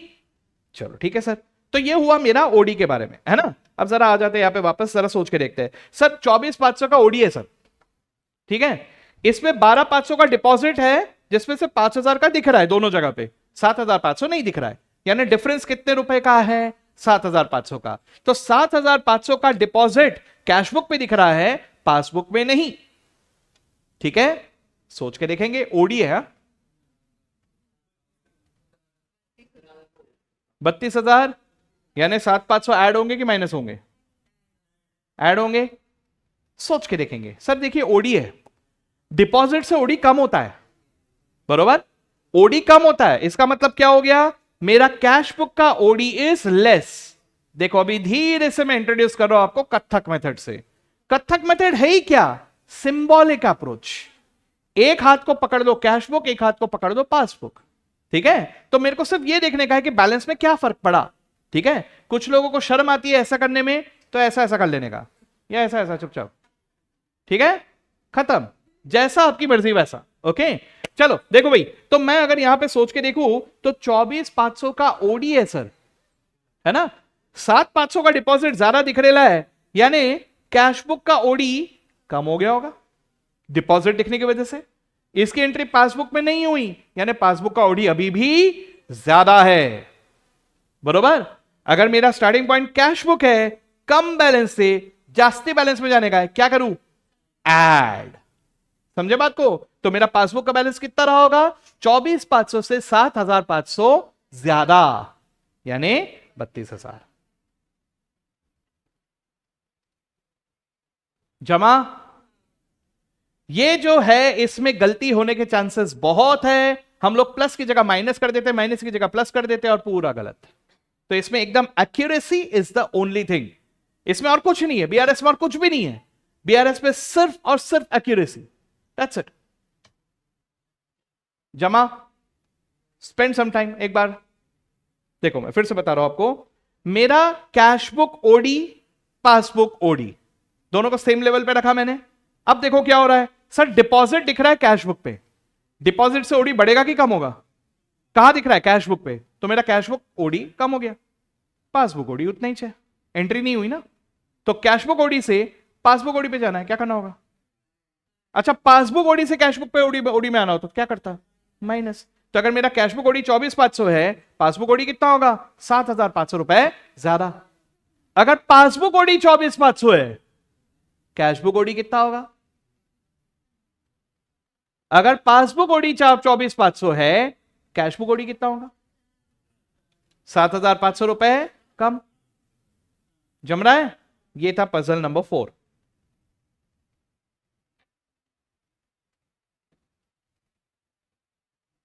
चलो ठीक है सर, तो ये हुआ मेरा ओडी के बारे में, है ना। अब जरा आ जाते हैं यहां पे वापस, जरा सोच के देखते हैं। सर 24,500 का ओडी है सर, ठीक है, इसमें 12,500 का डिपॉजिट है जिसमें से 5,000 का दिख रहा है दोनों जगह पे, 7,500 नहीं दिख रहा है, यानी डिफरेंस कितने रुपए का है? 7,500 का। तो 7,500 का डिपॉजिट कैश बुक पे दिख रहा है, पासबुक में नहीं। ठीक है, सोच के देखेंगे, ओडी है 32,000, यानी 7,500 ऐड होंगे कि माइनस होंगे? ऐड होंगे। सोच के देखेंगे। सर देखिए ओडी है, डिपॉजिट से ओडी कम होता है, बरोबर, ओडी कम होता है, इसका मतलब क्या हो गया? मेरा कैश बुक का ओडी इज लेस। देखो अभी धीरे से मैं इंट्रोड्यूस कर रहा हूं आपको कत्थक मेथड से। कत्थक मेथड है ही क्या? Symbolic approach. एक हाथ को पकड़ दो कैश बुक, एक हाथ को पकड़ दो पासबुक। ठीक है, तो मेरे को सिर्फ ये देखने का है कि बैलेंस में क्या फर्क पड़ा। ठीक है, कुछ लोगों को शर्म आती है ऐसा करने में, तो ऐसा ऐसा कर लेने का, या ऐसा ऐसा चुपचाप। ठीक है, खत्म, जैसा आपकी मर्जी वैसा। ओके चलो देखो भाई, तो मैं अगर यहां पे सोच के देखूं तो 24,500 का ओडी है सर, है ना, 7,500 का डिपॉजिट ज्यादा दिख रहा है, यानी कैश बुक का ओडी कम हो गया होगा डिपॉजिट दिखने की वजह से। इसकी एंट्री पासबुक में नहीं हुई, यानी पासबुक का ओडी अभी भी ज्यादा है, बरोबर। अगर मेरा स्टार्टिंग पॉइंट कैश बुक है, कम बैलेंस से जास्ती बैलेंस में जाने का है, क्या करूं? ऐड। समझे बात को? तो मेरा पासबुक का बैलेंस कितना रहा होगा? 24,500 से 7,500 ज्यादा, यानी 32,000 जमा। ये जो है इसमें गलती होने के चांसेस बहुत है, हम लोग प्लस की जगह माइनस कर देते, माइनस की जगह प्लस कर देते और पूरा गलत। तो इसमें एकदम accuracy is the only thing, इसमें और कुछ नहीं है, बीआरएस में और कुछ भी नहीं है, बीआरएस में सिर्फ और सिर्फ एक्यूरेसी, दैट्स इट। जमा, स्पेंड सम टाइम। एक बार देखो, मैं फिर से बता रहा हूं आपको, मेरा cash book OD, passbook OD, दोनों को सेम लेवल पे रखा मैंने। अब देखो क्या हो रहा है, सर डिपॉजिट दिख रहा है कैश बुक पे, डिपॉजिट से ओडी बढ़ेगा कि कम होगा? कहां दिख रहा है? कैश बुक पे, तो मेरा कैश बुक ओडी कम हो गया, पासबुक ओडी उतना ही है, एंट्री नहीं हुई ना। तो कैश बुक ओडी से पासबुक ओडी पे जाना है, क्या करना होगा? अच्छा, पासबुक ओडी से कैश बुक पे ओडी में आना हो तो क्या करता? माइनस। तो अगर मेरा कैश बुक ओडी 24,500 है, पासबुक ओडी कितना होगा? 7,500 रुपए ज्यादा। अगर पासबुक ओडी 24,500 है, कैश बुक ओडी कितना होगा? अगर पासबुक ओडी 24,500 है, कैश बुक ओडी कितना होगा? 7,500 रुपए कम। जम रहा है? ये था पजल नंबर 4।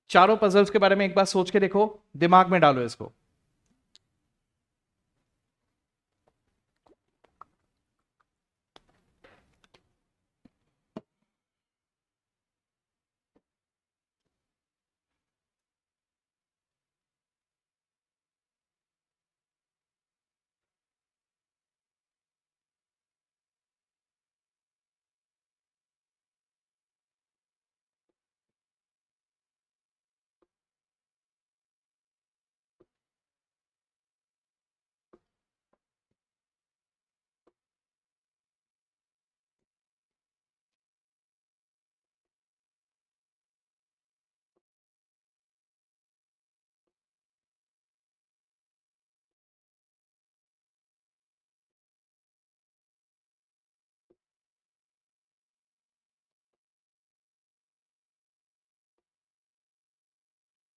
चारों पजल्स के बारे में एक बार सोच के देखो, दिमाग में डालो इसको।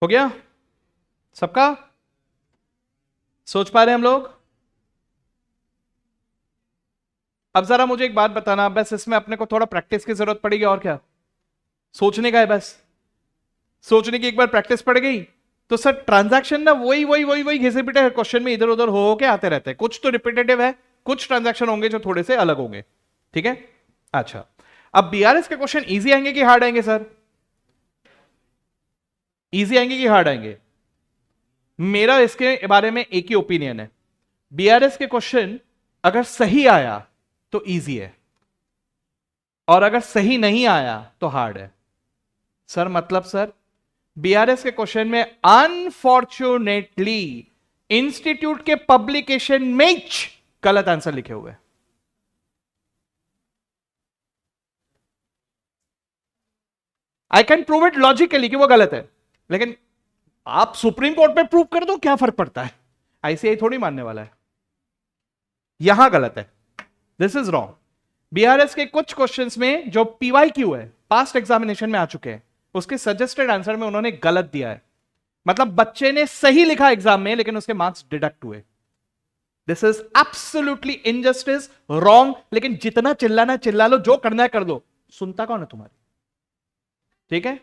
हो गया सबका? सोच पा रहे हैं हम लोग? अब जरा मुझे एक बात बताना, बस इसमें अपने को थोड़ा प्रैक्टिस की जरूरत पड़ेगी, और क्या, सोचने का है बस। सोचने की एक बार प्रैक्टिस पड़ गई तो सर ट्रांजैक्शन ना वही वही वही वही घिसे पिटे क्वेश्चन में इधर उधर हो के आते रहते हैं। कुछ तो रिपीटेटिव है, कुछ ट्रांजैक्शन होंगे जो थोड़े से अलग होंगे, ठीक है? अच्छा, अब बीआरएस के क्वेश्चन इजी आएंगे कि हार्ड आएंगे सर? इजी आएंगे कि हार्ड आएंगे? मेरा इसके बारे में एक ही ओपिनियन है, बीआरएस के क्वेश्चन अगर सही आया तो इजी है, और अगर सही नहीं आया तो हार्ड है। सर मतलब सर बीआरएस के क्वेश्चन में अनफॉर्चुनेटली इंस्टीट्यूट के पब्लिकेशन में गलत आंसर लिखे हुए हैं। I can prove it logically कि वो गलत है, लेकिन आप सुप्रीम कोर्ट में प्रूव कर दो, क्या फर्क पड़ता है? आईसीआई थोड़ी मानने वाला है। यहां गलत है, दिस इज रॉन्ग। बीआरएस के कुछ क्वेश्चंस में जो पीवाईक्यू है, पास्ट एग्जामिनेशन में आ चुके हैं, उसके सजेस्टेड आंसर में उन्होंने गलत दिया है। मतलब बच्चे ने सही लिखा एग्जाम में लेकिन उसके मार्क्स डिडक्ट हुए। This is absolutely injustice, wrong. लेकिन जितना चिल्लाना चिल्ला लो, जो करना है कर लो, सुनता कौन है तुम्हारी? ठीक है,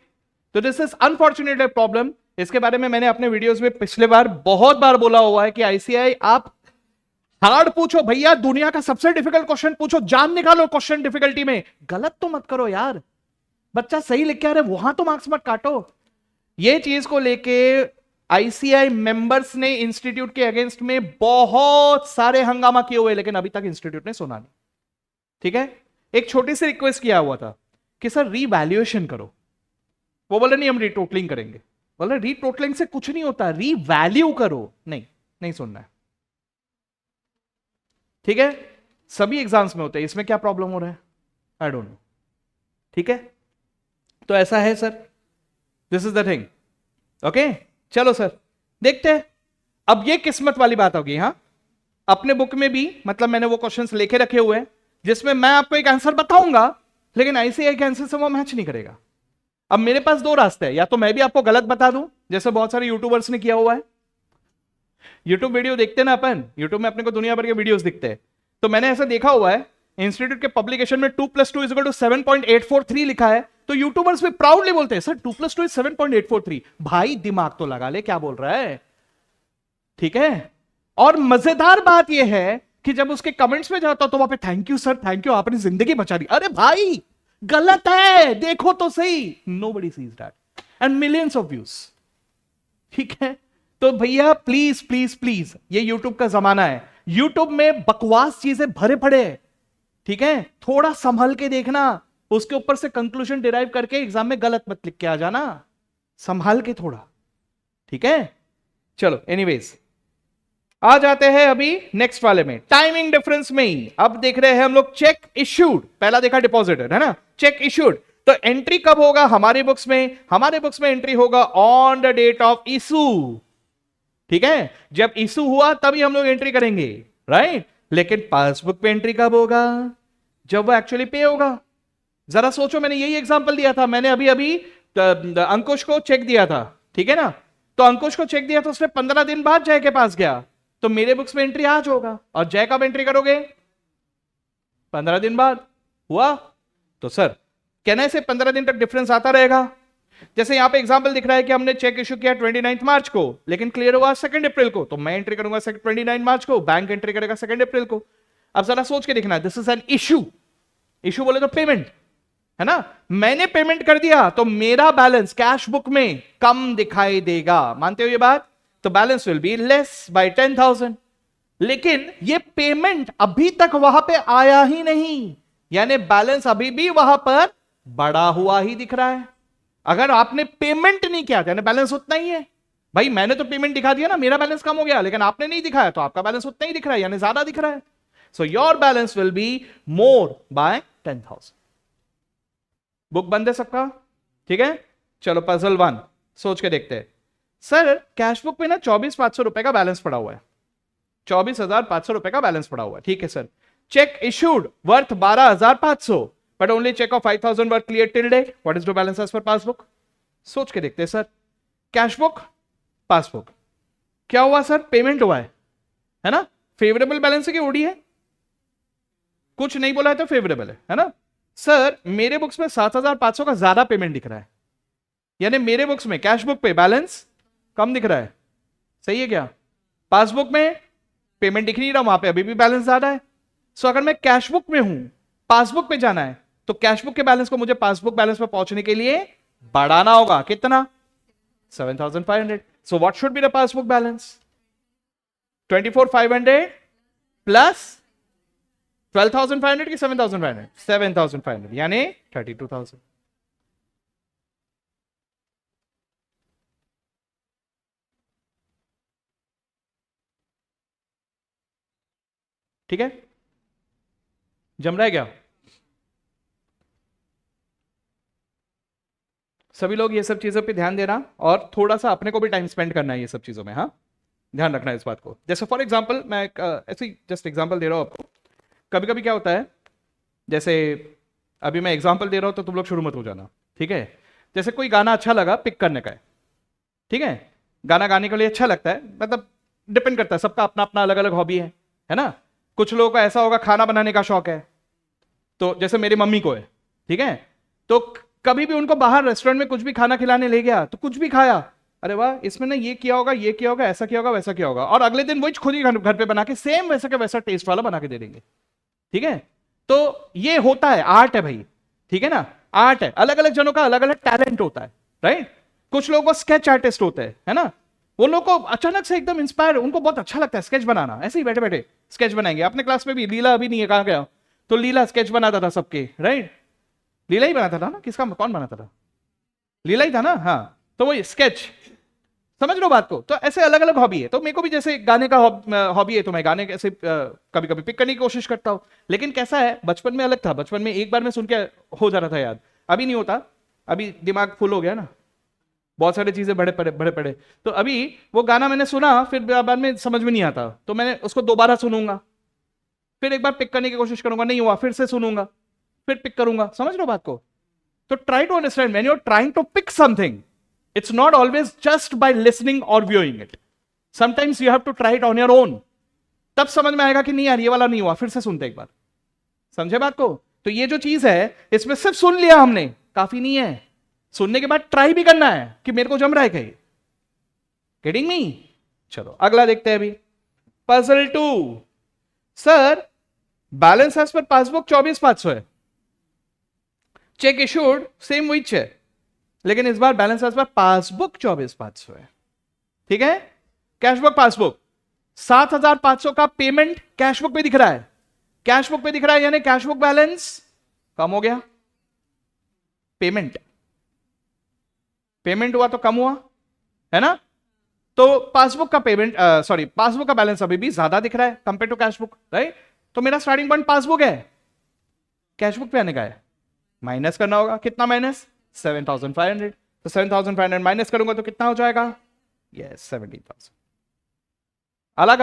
तो दिस इज अनफॉर्चुनेट प्रॉब्लम। इसके बारे में मैंने अपने वीडियोस में पिछले बार बहुत बार बोला हुआ है कि आईसीआई आप हार्ड पूछो भैया, दुनिया का सबसे डिफिकल्ट क्वेश्चन पूछो, जान निकालो क्वेश्चन डिफिकल्टी में, गलत तो मत करो यार। बच्चा सही लिख के आ रहा है, वहां तो मार्क्स मत काटो। ये चीज को लेके आईसीआई मेंबर्स ने इंस्टीट्यूट के अगेंस्ट में बहुत सारे हंगामा किए हुए, लेकिन अभी तक इंस्टीट्यूट ने सुना नहीं। ठीक है, एक छोटी सी रिक्वेस्ट किया हुआ था कि सर रीवैल्यूएशन करो। वो बोले नहीं हम रीटोटलिंग करेंगे। बोले रीटोटलिंग से कुछ नहीं होता, रीवैल्यू करो। नहीं, नहीं सुनना है। ठीक है, सभी एग्जाम्स में होते हैं, इसमें क्या प्रॉब्लम हो रहा है? I don't know. ठीक है, तो ऐसा है sir, this is the thing. Okay, चलो सर देखते हैं। अब ये किस्मत वाली बात होगी। हाँ, अपने बुक में भी मतलब मैंने वो क्वेश्चंस लेके रखे हुए हैं जिसमें मैं आपको एक आंसर बताऊंगा, लेकिन आईसीआई के आंसर से वो मैच नहीं करेगा। अब मेरे पास दो रास्ते हैं, या तो मैं भी आपको गलत बता दूं जैसे बहुत सारे यूट्यूबर्स ने किया हुआ है। यूट्यूब वीडियो देखते ना अपन, यूट्यूब में अपने को दुनिया भर के वीडियोस दिखते हैं, तो मैंने ऐसा देखा हुआ है इंस्टीट्यूट के पब्लिकेशन में 2 + 2 = 7.843 लिखा है, तो यूट्यूबर्स भी प्राउडली बोलते हैं सर 2 + 2 = 7.843। भाई दिमाग तो लगा ले, क्या बोल रहा है? ठीक है, और मजेदार बात यह है कि जब उसके कमेंट्स में जाता तो वहां पे thank you sir, thank you, आपने जिंदगी बचा दी। अरे भाई गलत है, देखो तो सही। Nobody seize that and millions of views. ठीक है, तो भैया प्लीज प्लीज प्लीज, ये यूट्यूब का जमाना है, यूट्यूब में बकवास चीजें भरे पड़े हैं। ठीक है, थोड़ा संभल के देखना, उसके ऊपर से कंक्लूजन डिराइव करके एग्जाम में गलत मत लिख के आ जाना, संभाल के थोड़ा। ठीक है, चलो एनीवेज आ जाते हैं अभी नेक्स्ट वाले में, टाइमिंग डिफरेंस में ही। अब देख रहे हैं हम लोग चेक इश्यूड, पहला देखा डिपॉजिटर है ना, चेक इश्यूड। तो एंट्री कब होगा हमारे बुक्स में? हमारे बुक्स में एंट्री होगा on the date of issue. ठीक है, जब इशू हुआ तभी हम लोग एंट्री करेंगे, राइट? लेकिन पासबुक पे एंट्री कब होगा? जब वो एक्चुअली पे होगा। जरा सोचो, मैंने यही एग्जांपल दिया था, मैंने अभी अभी अंकुश को चेक दिया था, ठीक है ना? तो अंकुश को चेक दिया तो उसने 15 दिन बाद जय के पास गया, तो मेरे बुक्स में एंट्री आज होगा। और जय कब एंट्री करोगे? 15 दिन बाद। हुआ? तो सर कहने से 15 दिन तक डिफरेंस आता रहेगा। जैसे यहां पे एग्जांपल दिख रहा है कि हमने चेक इश्यू किया 29 मार्च को, लेकिन क्लियर हुआ 2 अप्रैल को, तो मैं एंट्री करूंगा 29 मार्च को, बैंक एंट्री करेगा 2 अप्रैल को। अब जरा सोच के देखना, this is an issue. Issue बोले तो पेमेंट है ना, मैंने पेमेंट कर दिया तो मेरा बैलेंस कैश बुक में कम दिखाई देगा, मानते हो ये बात? तो balance will be less bye 10,000। लेकिन ये पेमेंट अभी तक वहां पे आया ही नहीं, यानी बैलेंस अभी भी वहां पर बड़ा हुआ ही दिख रहा है। अगर आपने पेमेंट नहीं किया यानी बैलेंस उतना ही है। भाई मैंने तो पेमेंट दिखा दिया ना, मेरा बैलेंस कम हो गया, लेकिन आपने नहीं दिखाया तो आपका बैलेंस उतना ही दिख रहा है, यानी ज्यादा दिख रहा है। So your balance will be more by 10,000। Book बंद है सबका? ठीक है, चलो पजल 1 सोच के देखते हैं। सर कैश बुक पे ना 24,500 रुपए का बैलेंस पड़ा हुआ है, 24,500 रुपए का बैलेंस पड़ा हुआ है। ठीक है sir, cheque issued worth 12,500, but only cheque of 5,000 worth clear till date, what is the balance as per passbook? सोच के देखते हैं सर। कैश बुक, पासबुक, क्या हुआ सर? पेमेंट हुआ है ना? फेवरेबल बैलेंस है कि ओडी है? कुछ नहीं बोला है तो फेवरेबल है ना? सर मेरे बुक्स में 7,500 का ज्यादा पेमेंट दिख रहा है, यानी मेरे बुक्स में कैश बुक पे बैलेंस कम दिख रहा है, सही है क्या? पासबुक में पेमेंट दिख नहीं रहा, वहां पे अभी भी बैलेंस ज्यादा है। सो अगर मैं कैश बुक में हूं, पासबुक पे जाना है, तो कैश बुक के बैलेंस को मुझे पासबुक बैलेंस पे पहुंचने के लिए बढ़ाना होगा, कितना? 7,500। So what should be the passbook balance? 24,500 plus 12,500 की 7,500? 7,500 यानी 32,000। ठीक है, जम रहा है क्या? सभी लोग ये सब चीजों पे ध्यान देना, और थोड़ा सा अपने को भी टाइम स्पेंड करना है ये सब चीजों में, हाँ ध्यान रखना है इस बात को। जैसे फॉर एग्जांपल मैं ऐसे ही जस्ट एग्जांपल दे रहा हूं आपको। कभी कभी क्या होता है, जैसे अभी मैं एग्जांपल दे रहा हूं तो तुम लोग शुरू मत हो जाना, ठीक है? जैसे कोई गाना अच्छा लगा, पिक करने का है, ठीक है? गाना गाने के लिए अच्छा लगता है, मतलब डिपेंड करता है, सबका अपना अपना अलग अलग हॉबी है ना? कुछ लोगों को ऐसा होगा खाना बनाने का शौक है, तो जैसे मेरी मम्मी को है, ठीक है? तो कभी भी उनको बाहर रेस्टोरेंट में कुछ भी खाना खिलाने ले गया तो कुछ भी खाया, अरे वाह इसमें ना ये किया होगा, ये किया होगा, ऐसा किया होगा, वैसा किया होगा, और अगले दिन वही खुद ही घर पे बना के सेम वैसा का वैसा टेस्ट वाला बना के दे देंगे, ठीक है? तो ये होता है, आर्ट है भाई, ठीक है ना? आर्ट है, अलग अलग जनों का अलग अलग टैलेंट होता है, राइट? कुछ लोगों को स्केच आर्टिस्ट होते हैं, है ना? वो लोग को अचानक से एकदम इंस्पायर, उनको बहुत अच्छा लगता है स्केच बनाना, ऐसे ही बैठे बैठे स्केच बनाएंगे। अपने क्लास में भी लीला अभी नहीं है, कहां गया? तो लीला स्केच बनाता था सबके, राइट? लीला ही बनाता था ना, किसका कौन बनाता था? लीला ही था ना, हाँ। तो वो स्केच, समझ लो बात को। तो ऐसे अलग अलग हॉबी है, तो मेरे को भी जैसे गाने का हॉबी है, तो मैं गाने ऐसे कभी कभी पिक करने की कोशिश करता हूं। लेकिन कैसा है, बचपन में अलग था, बचपन में एक बार में सुन के हो जा रहा था याद, अभी नहीं होता, अभी दिमाग फुल हो गया ना, बहुत सारी चीजें बड़े पड़े। तो अभी वो गाना मैंने सुना, फिर बाद में समझ में नहीं आता, तो मैंने उसको दोबारा सुनूंगा, फिर एक बार पिक करने की कोशिश करूंगा, नहीं हुआ, फिर से सुनूंगा, फिर पिक करूंगा, समझ लो बात को। तो try to understand, when you are trying to pick something, it's not always just by listening or viewing it. Sometimes you have to try it on your own. तब समझ में आएगा कि नहीं यार ये वाला नहीं हुआ, फिर से सुनते एक बार, समझे बात को? तो ये जो चीज है, इसमें सिर्फ सुन लिया हमने काफी नहीं है, सुनने के बाद ट्राई भी करना है कि मेरे को जम रहा है कहीं। Getting me? चलो अगला देखते हैं अभी, puzzle 2। Sir balance as per passbook 24,500 है, चेक इशूड सेम विच है, लेकिन इस बार बैलेंस एज पर पासबुक 24,500 है, ठीक है? कैशबुक पासबुक 7,500 का पेमेंट कैशबुक पे दिख रहा है, कैशबुक पे दिख रहा है, यानी कैशबुक बैलेंस कम हो गया। पेमेंट हुआ तो कम हुआ, है ना? तो पासबुक का पेमेंट सॉरी पासबुक का बैलेंस अभी भी ज्यादा दिख रहा है कंपेयर टू कैशबुक, राइट? तो मेरा स्टार्टिंग पॉइंट पासबुक है, कैशबुक पे आने का है, माइनस करना होगा, कितना माइनस? 7,500। तो 7,500 माइनस करूंगा तो कितना हो जाएगा? यस 17,000। अलग।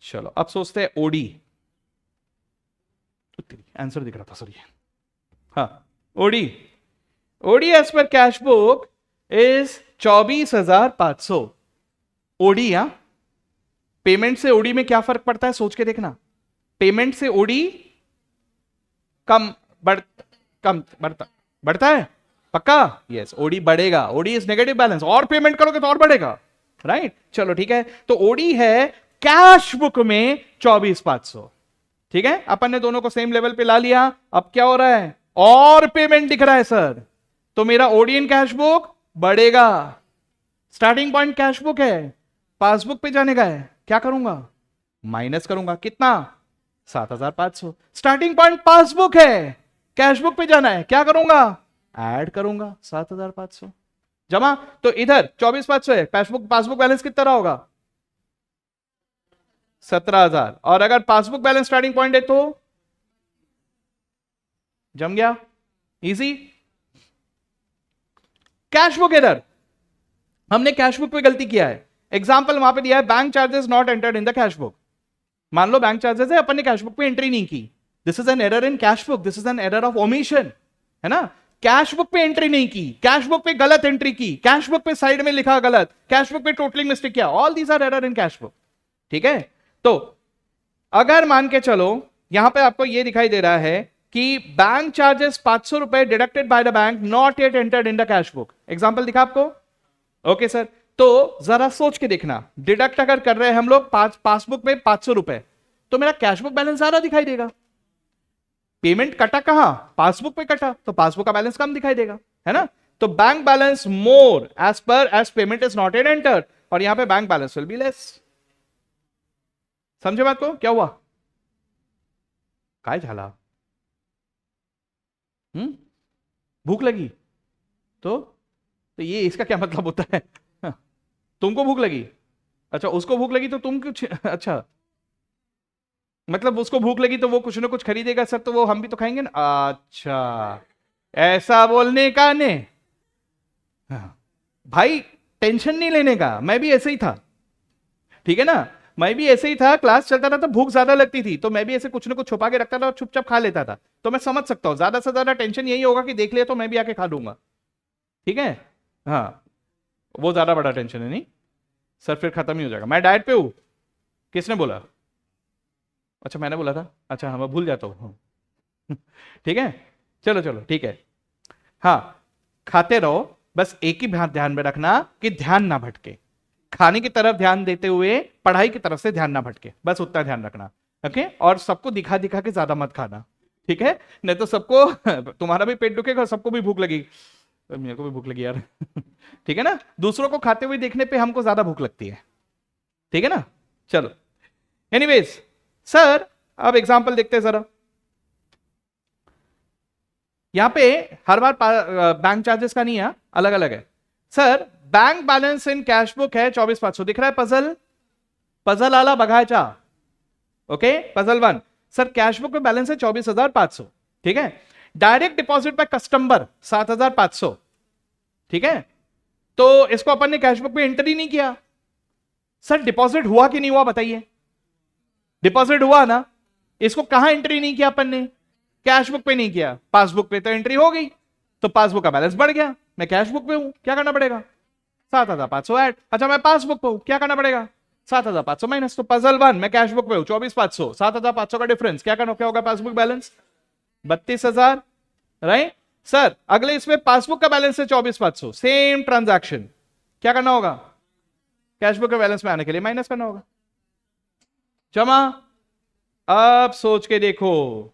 चलो अब सोचते हैं ओडी, आंसर दिख रहा था सर ये, हाँ OD. OD as per cash book is 24,500। OD, हाँ पेमेंट से ओडी में क्या फर्क पड़ता है सोच के देखना, पेमेंट से ओडी कम बढ़ता है पक्का? यस ओडी बढ़ेगा, ओडी इज नेगेटिव बैलेंस, और पेमेंट करोगे तो और बढ़ेगा, राइट? चलो ठीक है, तो ओडी है कैश बुक में 24,500, ठीक है? अपन ने दोनों को सेम लेवल पे ला लिया, अब क्या हो रहा है, और पेमेंट दिख रहा है सर, तो मेरा ओडी इन कैश बुक बढ़ेगा। स्टार्टिंग पॉइंट कैश बुक है, पासबुक पे जाने का है, क्या करूंगा? माइनस करूंगा, कितना? 7,500। स्टार्टिंग पॉइंट पासबुक है, कैश बुक पे जाना है, क्या करूंगा? ऐड करूंगा 7,500 जमा, तो इधर 24,500 है, पासबुक बैलेंस कितना रहा होगा? 17,000। और अगर पासबुक बैलेंस स्टार्टिंग पॉइंट है तो जम गया, इजी। कैश बुक, इधर हमने कैश बुक पे गलती किया है, एग्जांपल वहां पे दिया है bank charges not entered in the cash book. मान लो बैंक चार्जेस है, अपन ने कैश बुक पे एंट्री नहीं की, this is an error in cash book, this is an error of omission, है ना? कैश बुक पे एंट्री नहीं की, कैश बुक पे गलत एंट्री की, कैश बुक पे साइड में लिखा गलत, कैश बुक पे टोटलिंग मिस्टेक किया, all these are error in cash book. ठीक है, तो अगर मान के चलो यहां पे आपको ये दिखाई दे रहा है कि बैंक चार्जेस 500 रुपए deducted by the bank not yet entered in the cash book. Example दिखा आपको? ओके सर, तो जरा सोच के देखना, डिडक्ट अगर कर रहे हैं हम लोग पासबुक में 500 रुपए, तो मेरा कैश बुक बैलेंस ज्यादा दिखाई देगा। पेमेंट कटा कहां? पासबुक पे कटा, तो पासबुक का बैलेंस कम दिखाई देगा, है ना? तो bank balance more as payment is not yet entered, और यहां पे bank balance will be less. समझे बात को? क्या हुआ? काय झाला? भूख लगी? तो ये इसका क्या मतलब होता है? तुमको भूख लगी, अच्छा उसको भूख लगी तो तुम कुछ अच्छा, मतलब उसको भूख लगी तो वो कुछ ना कुछ खरीदेगा सर, तो वो हम भी तो खाएंगे ना। अच्छा, ऐसा बोलने का ने। हाँ। भाई टेंशन नहीं लेने का, मैं भी ऐसे ही था, ठीक है ना? मैं भी ऐसे ही था, क्लास चलता था तो भूख ज्यादा लगती थी, तो मैं भी ऐसे कुछ ना कुछ छुपा के रखता था और चुपचाप खा लेता था। तो मैं समझ सकता हूं, ज्यादा से ज्यादा टेंशन यही होगा कि देख लिया तो मैं भी आके खा लूंगा, ठीक है? हाँ, वो ज्यादा बड़ा टेंशन है नहीं सर, फिर खत्म ही हो जाएगा। मैं डाइट पे हूं, किसने बोला? अच्छा मैंने बोला था, अच्छा हाँ मैं भूल जाता हूं। ठीक है, चलो चलो ठीक है। हाँ, खाते रहो, बस एक ही बात ध्यान में रखना कि ध्यान ना भटके, खाने की तरफ ध्यान देते हुए पढ़ाई की तरफ से ध्यान ना भटके, बस उतना ध्यान रखना। ओके, और सबको दिखा दिखा के ज्यादा मत खाना, ठीक है? नहीं तो सबको तुम्हारा भी पेट दुखेगा और सबको भी भूख लगेगी, मेरे को भी भूख लगी यार। ठीक है ना? दूसरों को खाते हुए देखने पे हमको ज्यादा भूख लगती है, ठीक है ना? चलो, एनीवेज सर, अब एग्जांपल देखते हैं जरा। यहां पे हर बार बैंक चार्जेस का नहीं है, अलग अलग है। सर बैंक बैलेंस इन कैश बुक है 24,500, दिख रहा है पजल? पजल आला बघायचा। Okay, puzzle 1। Sir cash book में बैलेंस है 24,500, ठीक है? डायरेक्ट डिपॉजिट बाय कस्टमर 7,500, ठीक है? तो इसको अपन ने कैश बुक में एंटर ही नहीं किया। सर डिपॉजिट हुआ कि नहीं हुआ बताइए? डिपॉजिट हुआ ना, इसको कहां एंट्री नहीं किया अपन ने? कैश बुक पे नहीं किया, पासबुक पे तो एंट्री हो गई, तो पासबुक का बैलेंस बढ़ गया। मैं कैश बुक पे हूं, क्या करना पड़ेगा? 7,500 ऐड। अच्छा मैं पासबुक पे हूं, क्या करना पड़ेगा? 7,500 माइनस। तो पजल 1 मैं कैश बुक पे हूं 24,500, 7,500 का डिफरेंस क्या करना, क्या होगा पासबुक बैलेंस? 32,000, राइट? सर अगले इसमें पासबुक का बैलेंस है 24,500, सेम ट्रांजैक्शन, क्या करना होगा? कैश बुक के बैलेंस में आने के लिए माइनस करना होगा, जमा। अब सोच के देखो,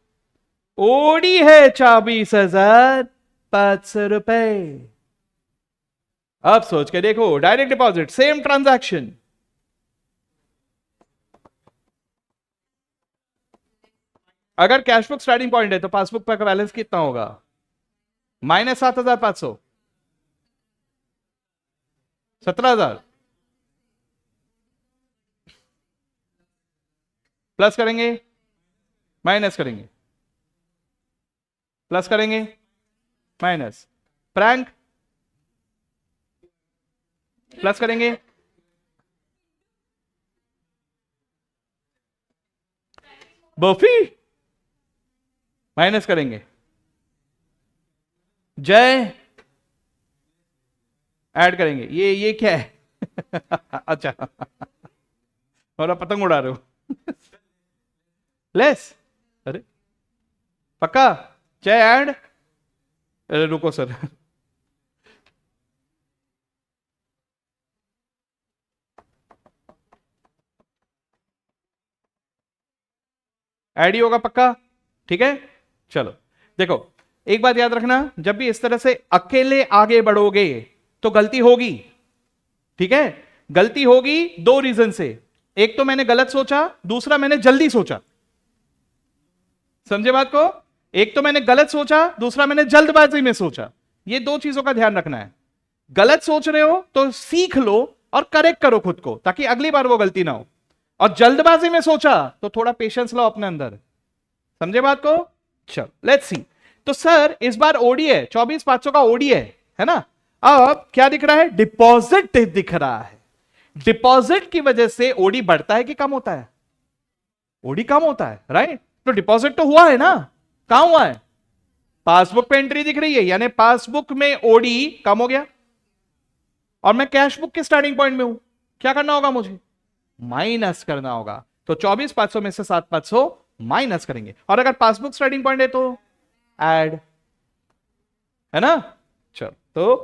ओडी है 24,500 रुपए। अब सोच के देखो, डायरेक्ट डिपॉजिट सेम ट्रांजैक्शन, अगर कैश बुक स्टार्टिंग पॉइंट है तो पासबुक का बैलेंस कितना होगा? -7,500, 17,000 प्लस करेंगे, माइनस करेंगे, प्लस करेंगे, माइनस, प्रैंक, प्लस करेंगे, बर्फी, माइनस करेंगे, जय, ऐड करेंगे। ये क्या है? अच्छा, और आप पतंग उड़ा रहे हो। लेस, अरे पक्का? जय ऐड, अरे रुको सर, ऐड ही होगा पक्का, ठीक है? चलो देखो, एक बात याद रखना, जब भी इस तरह से अकेले आगे बढ़ोगे तो गलती होगी, ठीक है? गलती होगी दो रीजन से, एक तो मैंने गलत सोचा, दूसरा मैंने जल्दी सोचा। समझे बात को? एक तो मैंने गलत सोचा, दूसरा मैंने जल्दबाजी में सोचा। ये दो चीजों का ध्यान रखना है। गलत सोच रहे हो तो सीख लो और करेक्ट करो खुद को, ताकि अगली बार वो गलती ना हो। और जल्दबाजी में सोचा तो थोड़ा पेशेंस लो अपने अंदर। समझे बात को? चलो लेट्स सी। तो सर इस बार ओडी है 24,500 का, ओडी है ना? अब क्या दिख रहा है? डिपॉजिट दिख रहा है। डिपॉजिट की वजह से ओडी बढ़ता है कि कम होता है? ओडी कम होता है, राइट? तो डिपॉजिट तो हुआ है ना, कहां हुआ है? पासबुक पे एंट्री दिख रही है, यानी पासबुक में ओडी कम हो गया, और मैं कैश बुक के स्टार्टिंग पॉइंट में हूं। क्या करना होगा मुझे? माइनस करना होगा। तो 24,500 में से 7,500 माइनस करेंगे, और अगर पासबुक स्टार्टिंग पॉइंट है तो ऐड, है ना। चलो, तो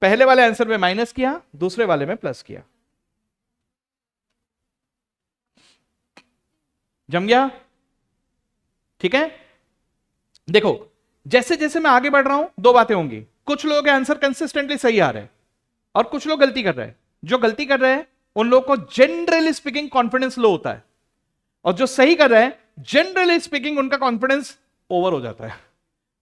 पहले वाले आंसर में माइनस किया, दूसरे वाले में प्लस किया। जम गया? ठीक है। देखो, जैसे जैसे मैं आगे बढ़ रहा हूं दो बातें होंगी। कुछ लोगों के आंसर कंसिस्टेंटली सही आ रहे हैं और कुछ लोग गलती कर रहे हैं। जो गलती कर रहे हैं उन लोगों को जनरली स्पीकिंग कॉन्फिडेंस लो होता है, और जो सही कर रहे हैं जनरली स्पीकिंग उनका कॉन्फिडेंस ओवर हो जाता है।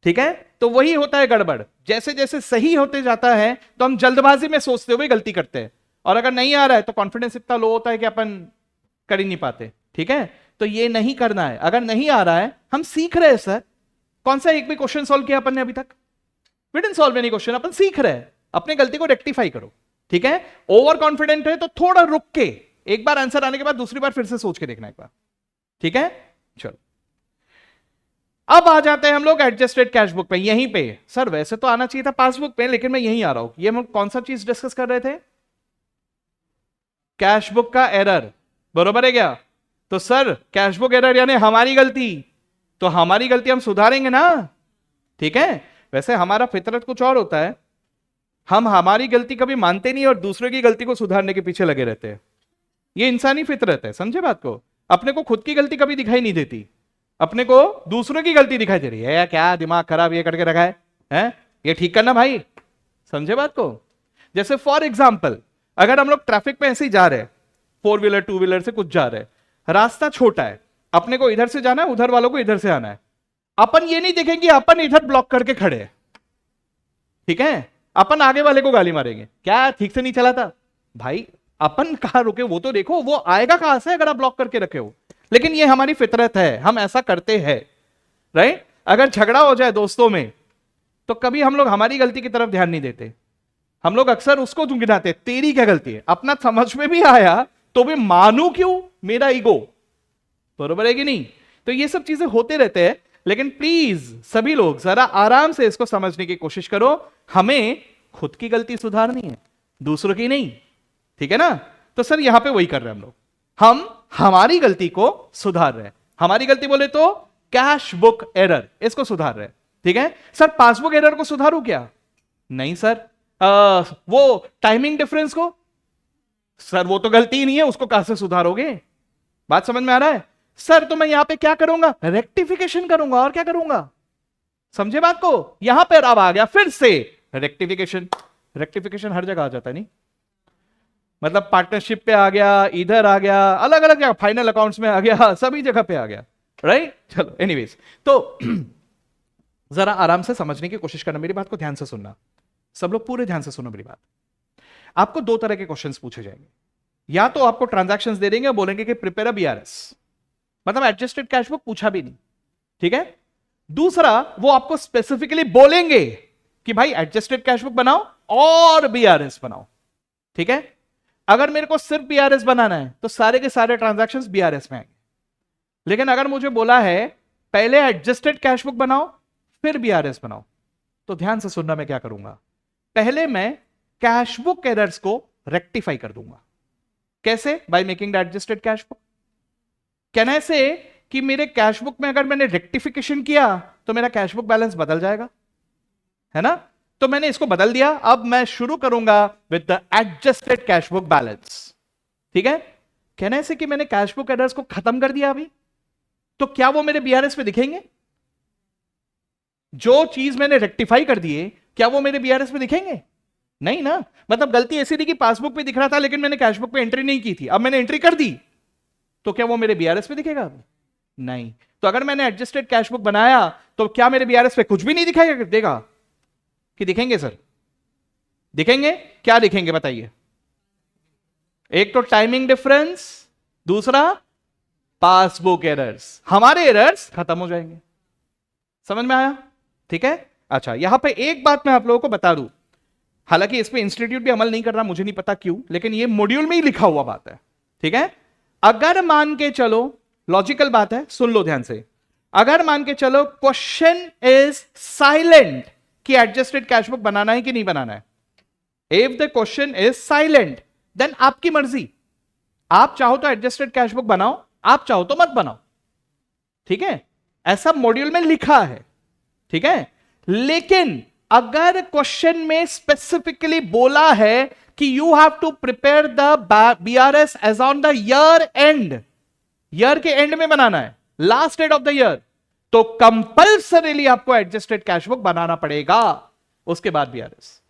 ठीक है, तो वही होता है गड़बड़। जैसे जैसे सही होते जाता है तो हम जल्दबाजी में सोचते हुए गलती करते हैं, और अगर नहीं आ रहा है तो कॉन्फिडेंस इतना लो होता है कि अपन कर ही नहीं पाते। ठीक है, तो ये नहीं करना है। अगर नहीं आ रहा है, हम सीख रहे हैं सर। कौन सा एक भी क्वेश्चन सॉल्व किया अपन ने अभी तक? We didn't solve any question. अपन सीख रहे हैं, अपने गलती को रेक्टिफाई करो। ठीक है, ओवर कॉन्फिडेंट है तो थोड़ा रुक के एक बार आंसर आने के बाद दूसरी बार फिर से सोच के देखना एक बार। ठीक है, चलो अब आ जाते हैं हम लोग एडजस्टेड कैश बुक पे। यहीं पे सर वैसे तो आना चाहिए था पासबुक पे, लेकिन मैं यहीं आ रहा हूं। ये हम कौन सा चीज डिस्कस कर रहे थे? कैश बुक का एरर, बरोबर है क्या? तो सर कैश बुक एरर यानी हमारी गलती, तो हमारी गलती हम सुधारेंगे ना। ठीक है, वैसे हमारा फितरत कुछ और होता है, हम हमारी गलती कभी मानते नहीं और दूसरे की गलती को सुधारने के पीछे लगे रहते हैं। ये इंसानी फितरत है, समझे बात को। अपने को खुद की गलती कभी दिखाई नहीं देती, अपने को दूसरों की गलती दिखाई दे रही है। या क्या दिमाग खराब ये करके रखा है? ये ठीक करना भाई, समझे बात को। जैसे फॉर एग्जाम्पल, अगर हम लोग ट्रैफिक पे ऐसे ही जा रहे हैं, 4 व्हीलर 2 व्हीलर से कुछ जा रहे हैं, रास्ता छोटा है, अपने को इधर से जाना है, उधर वालों को इधर से आना है। अपन ये नहीं देखेंगे अपन इधर ब्लॉक करके खड़े हैं। ठीक है, अपन आगे वाले को गाली मारेंगे, क्या ठीक से नहीं चला था भाई। अपन कहां रुके वो तो देखो, वो आएगा कहां से अगर आप ब्लॉक करके रखे हो। लेकिन ये हमारी फितरत है, हम ऐसा करते हैं, राइट। अगर झगड़ा हो जाए दोस्तों में तो कभी हम लोग हमारी गलती की तरफ ध्यान नहीं देते, हम लोग अक्सर उसको गिनाते, तेरी क्या गलती है। अपना समझ में भी आया तो भी मानू क्यों, मेरा ईगो, बरोबर है कि नहीं। तो ये सब चीजें होते रहते हैं, लेकिन प्लीज सभी लोग जरा आराम से इसको समझने की कोशिश करो। हमें खुद की गलती सुधारनी है, दूसरों की नहीं। ठीक है ना। तो सर यहां पे वही कर रहे हैं हम लोग, हम हमारी गलती को सुधार रहे हैं। हमारी गलती बोले तो कैश बुक एरर, इसको सुधार रहे हैं। ठीक है सर, पासबुक एरर को सुधारू क्या? नहीं सर। वो टाइमिंग डिफरेंस को, सर वो तो गलती ही नहीं है, उसको कहां से सुधारोगे? बात समझ में आ रहा है सर? तो मैं यहां पे क्या करूंगा? रेक्टिफिकेशन करूंगा, और क्या करूंगा? समझे बात को। यहां पर अब आ गया फिर से रेक्टिफिकेशन। रेक्टिफिकेशन हर जगह आ जाता है नहीं, मतलब पार्टनरशिप पे आ गया, इधर आ गया, अलग अलग जगह, फाइनल अकाउंट्स में आ गया, सभी जगह पे आ गया, राइट। चलो एनीवेज, तो जरा आराम से समझने की कोशिश करना, मेरी बात को ध्यान से सुनना। सब लोग पूरे ध्यान से सुनो मेरी बात। आपको दो तरह के क्वेश्चंस पूछे जाएंगे। या तो आपको ट्रांजैक्शंस दे देंगे, बोलेंगे कि प्रिपेयर अ बीआरएस, मतलब एडजस्टेड कैश बुक पूछा भी नहीं। ठीक है। दूसरा, वो आपको स्पेसिफिकली बोलेंगे कि भाई एडजस्टेड कैश बुक बनाओ और बीआरएस बनाओ। ठीक है। अगर मेरे को सिर्फ बीआरएस बनाना है तो सारे के सारे ट्रांजैक्शंस बीआरएस में आएंगे। लेकिन अगर मुझे बोला है पहले एडजस्टेड कैश बुक बनाओ फिर बीआरएस बनाओ, तो ध्यान से सुनना मैं क्या करूंगा। पहले मैं कैश बुक एरर्स को रेक्टिफाई कर दूंगा। कैसे? By making the adjusted cash book. Can I से कि मेरे कैश बुक में अगर मैंने रेक्टिफिकेशन किया तो मेरा कैश बुक बैलेंस बदल जाएगा, है ना। तो मैंने इसको बदल दिया, अब मैं शुरू करूंगा with the adjusted cash book balance. ठीक है। कैन आई से कि मैंने कैश बुक एरर्स को खत्म कर दिया अभी, तो क्या वो मेरे बीआरएस पे दिखेंगे? जो चीज मैंने रेक्टिफाई कर दिए क्या वो मेरे बीआरएस पे दिखेंगे? नहीं ना। मतलब गलती ऐसी थी कि पासबुक पे दिख रहा था लेकिन मैंने कैश बुक पे एंट्री नहीं की थी, अब मैंने एंट्री कर दी, तो क्या वो मेरे बीआरएस पे दिखेगा? अब नहीं। तो अगर मैंने एडजस्टेड कैश बुक बनाया तो क्या मेरे बीआरएस पे कुछ भी नहीं दिखाएगा? देगा कि दिखेंगे सर? दिखेंगे। क्या दिखेंगे बताइए? एक तो टाइमिंग डिफरेंस, दूसरा पासबुक एरर्स। हमारे एरर्स खत्म हो जाएंगे। समझ में आया? ठीक है। अच्छा, यहां पे एक बात मैं आप लोगों को बता दूं, हालांकि इस पे इंस्टीट्यूट भी अमल नहीं कर रहा, मुझे नहीं पता क्यों, लेकिन ये मॉड्यूल में ही लिखा हुआ बात है। ठीक है। अगर मान के चलो, लॉजिकल बात है, सुन लो ध्यान से, अगर मान के चलो क्वेश्चन इज साइलेंट कि एडजस्टेड कैश बुक बनाना है कि नहीं बनाना है, if the question is silent then आपकी मर्जी, आप चाहो तो एडजस्टेड कैश बुक बनाओ, आप चाहो तो मत बनाओ, ठीक है, ऐसा मॉड्यूल में लिखा है, ठीक है। लेकिन अगर क्वेश्चन में स्पेसिफिकली बोला है कि you have to prepare the BRS as on the year end, year के एंड में बनाना है, last date of the year, तो कंपल्सरीली आपको एडजस्टेड कैश बुक बनाना पड़ेगा, उसके बाद बीआरएस।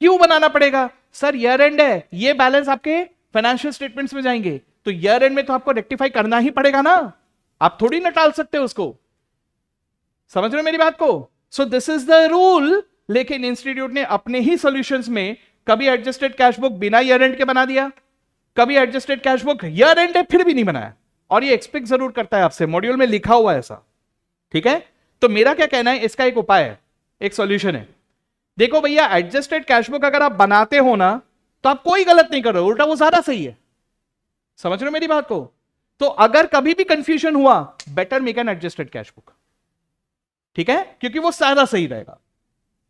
क्यों बनाना पड़ेगा सर? ईयर एंड है, ये बैलेंस आपके फाइनेंशियल स्टेटमेंट्स में जाएंगे, तो ईयर एंड में तो आपको रेक्टिफाई करना ही पड़ेगा ना, आप थोड़ी ना टाल सकते हो उसको, समझ रहे हो मेरी बात को? So this is the rule. लेकिन इंस्टीट्यूट ने अपने ही सॉल्यूशंस में कभी एडजस्टेड कैश बुक बिना ईयर एंड के बना दिया, कभी adjusted cash book year and है फिर भी नहीं बनाया, और ये एक्सपेक्ट जरूर करता है आपसे, मॉड्यूल में लिखा हुआ है ऐसा, ठीक है। तो मेरा क्या कहना है, इसका एक उपाय है, एक सॉल्यूशन है। देखो भैया, एडजस्टेड कैश बुक अगर आप बनाते हो ना तो आप कोई गलत नहीं कर रहे हो, उल्टा वो ज्यादा सही है, समझ रहे हो मेरी बात को? तो अगर कभी भी कंफ्यूजन हुआ, better make an adjusted cash book, ठीक है, क्योंकि वो ज्यादा सही रहेगा,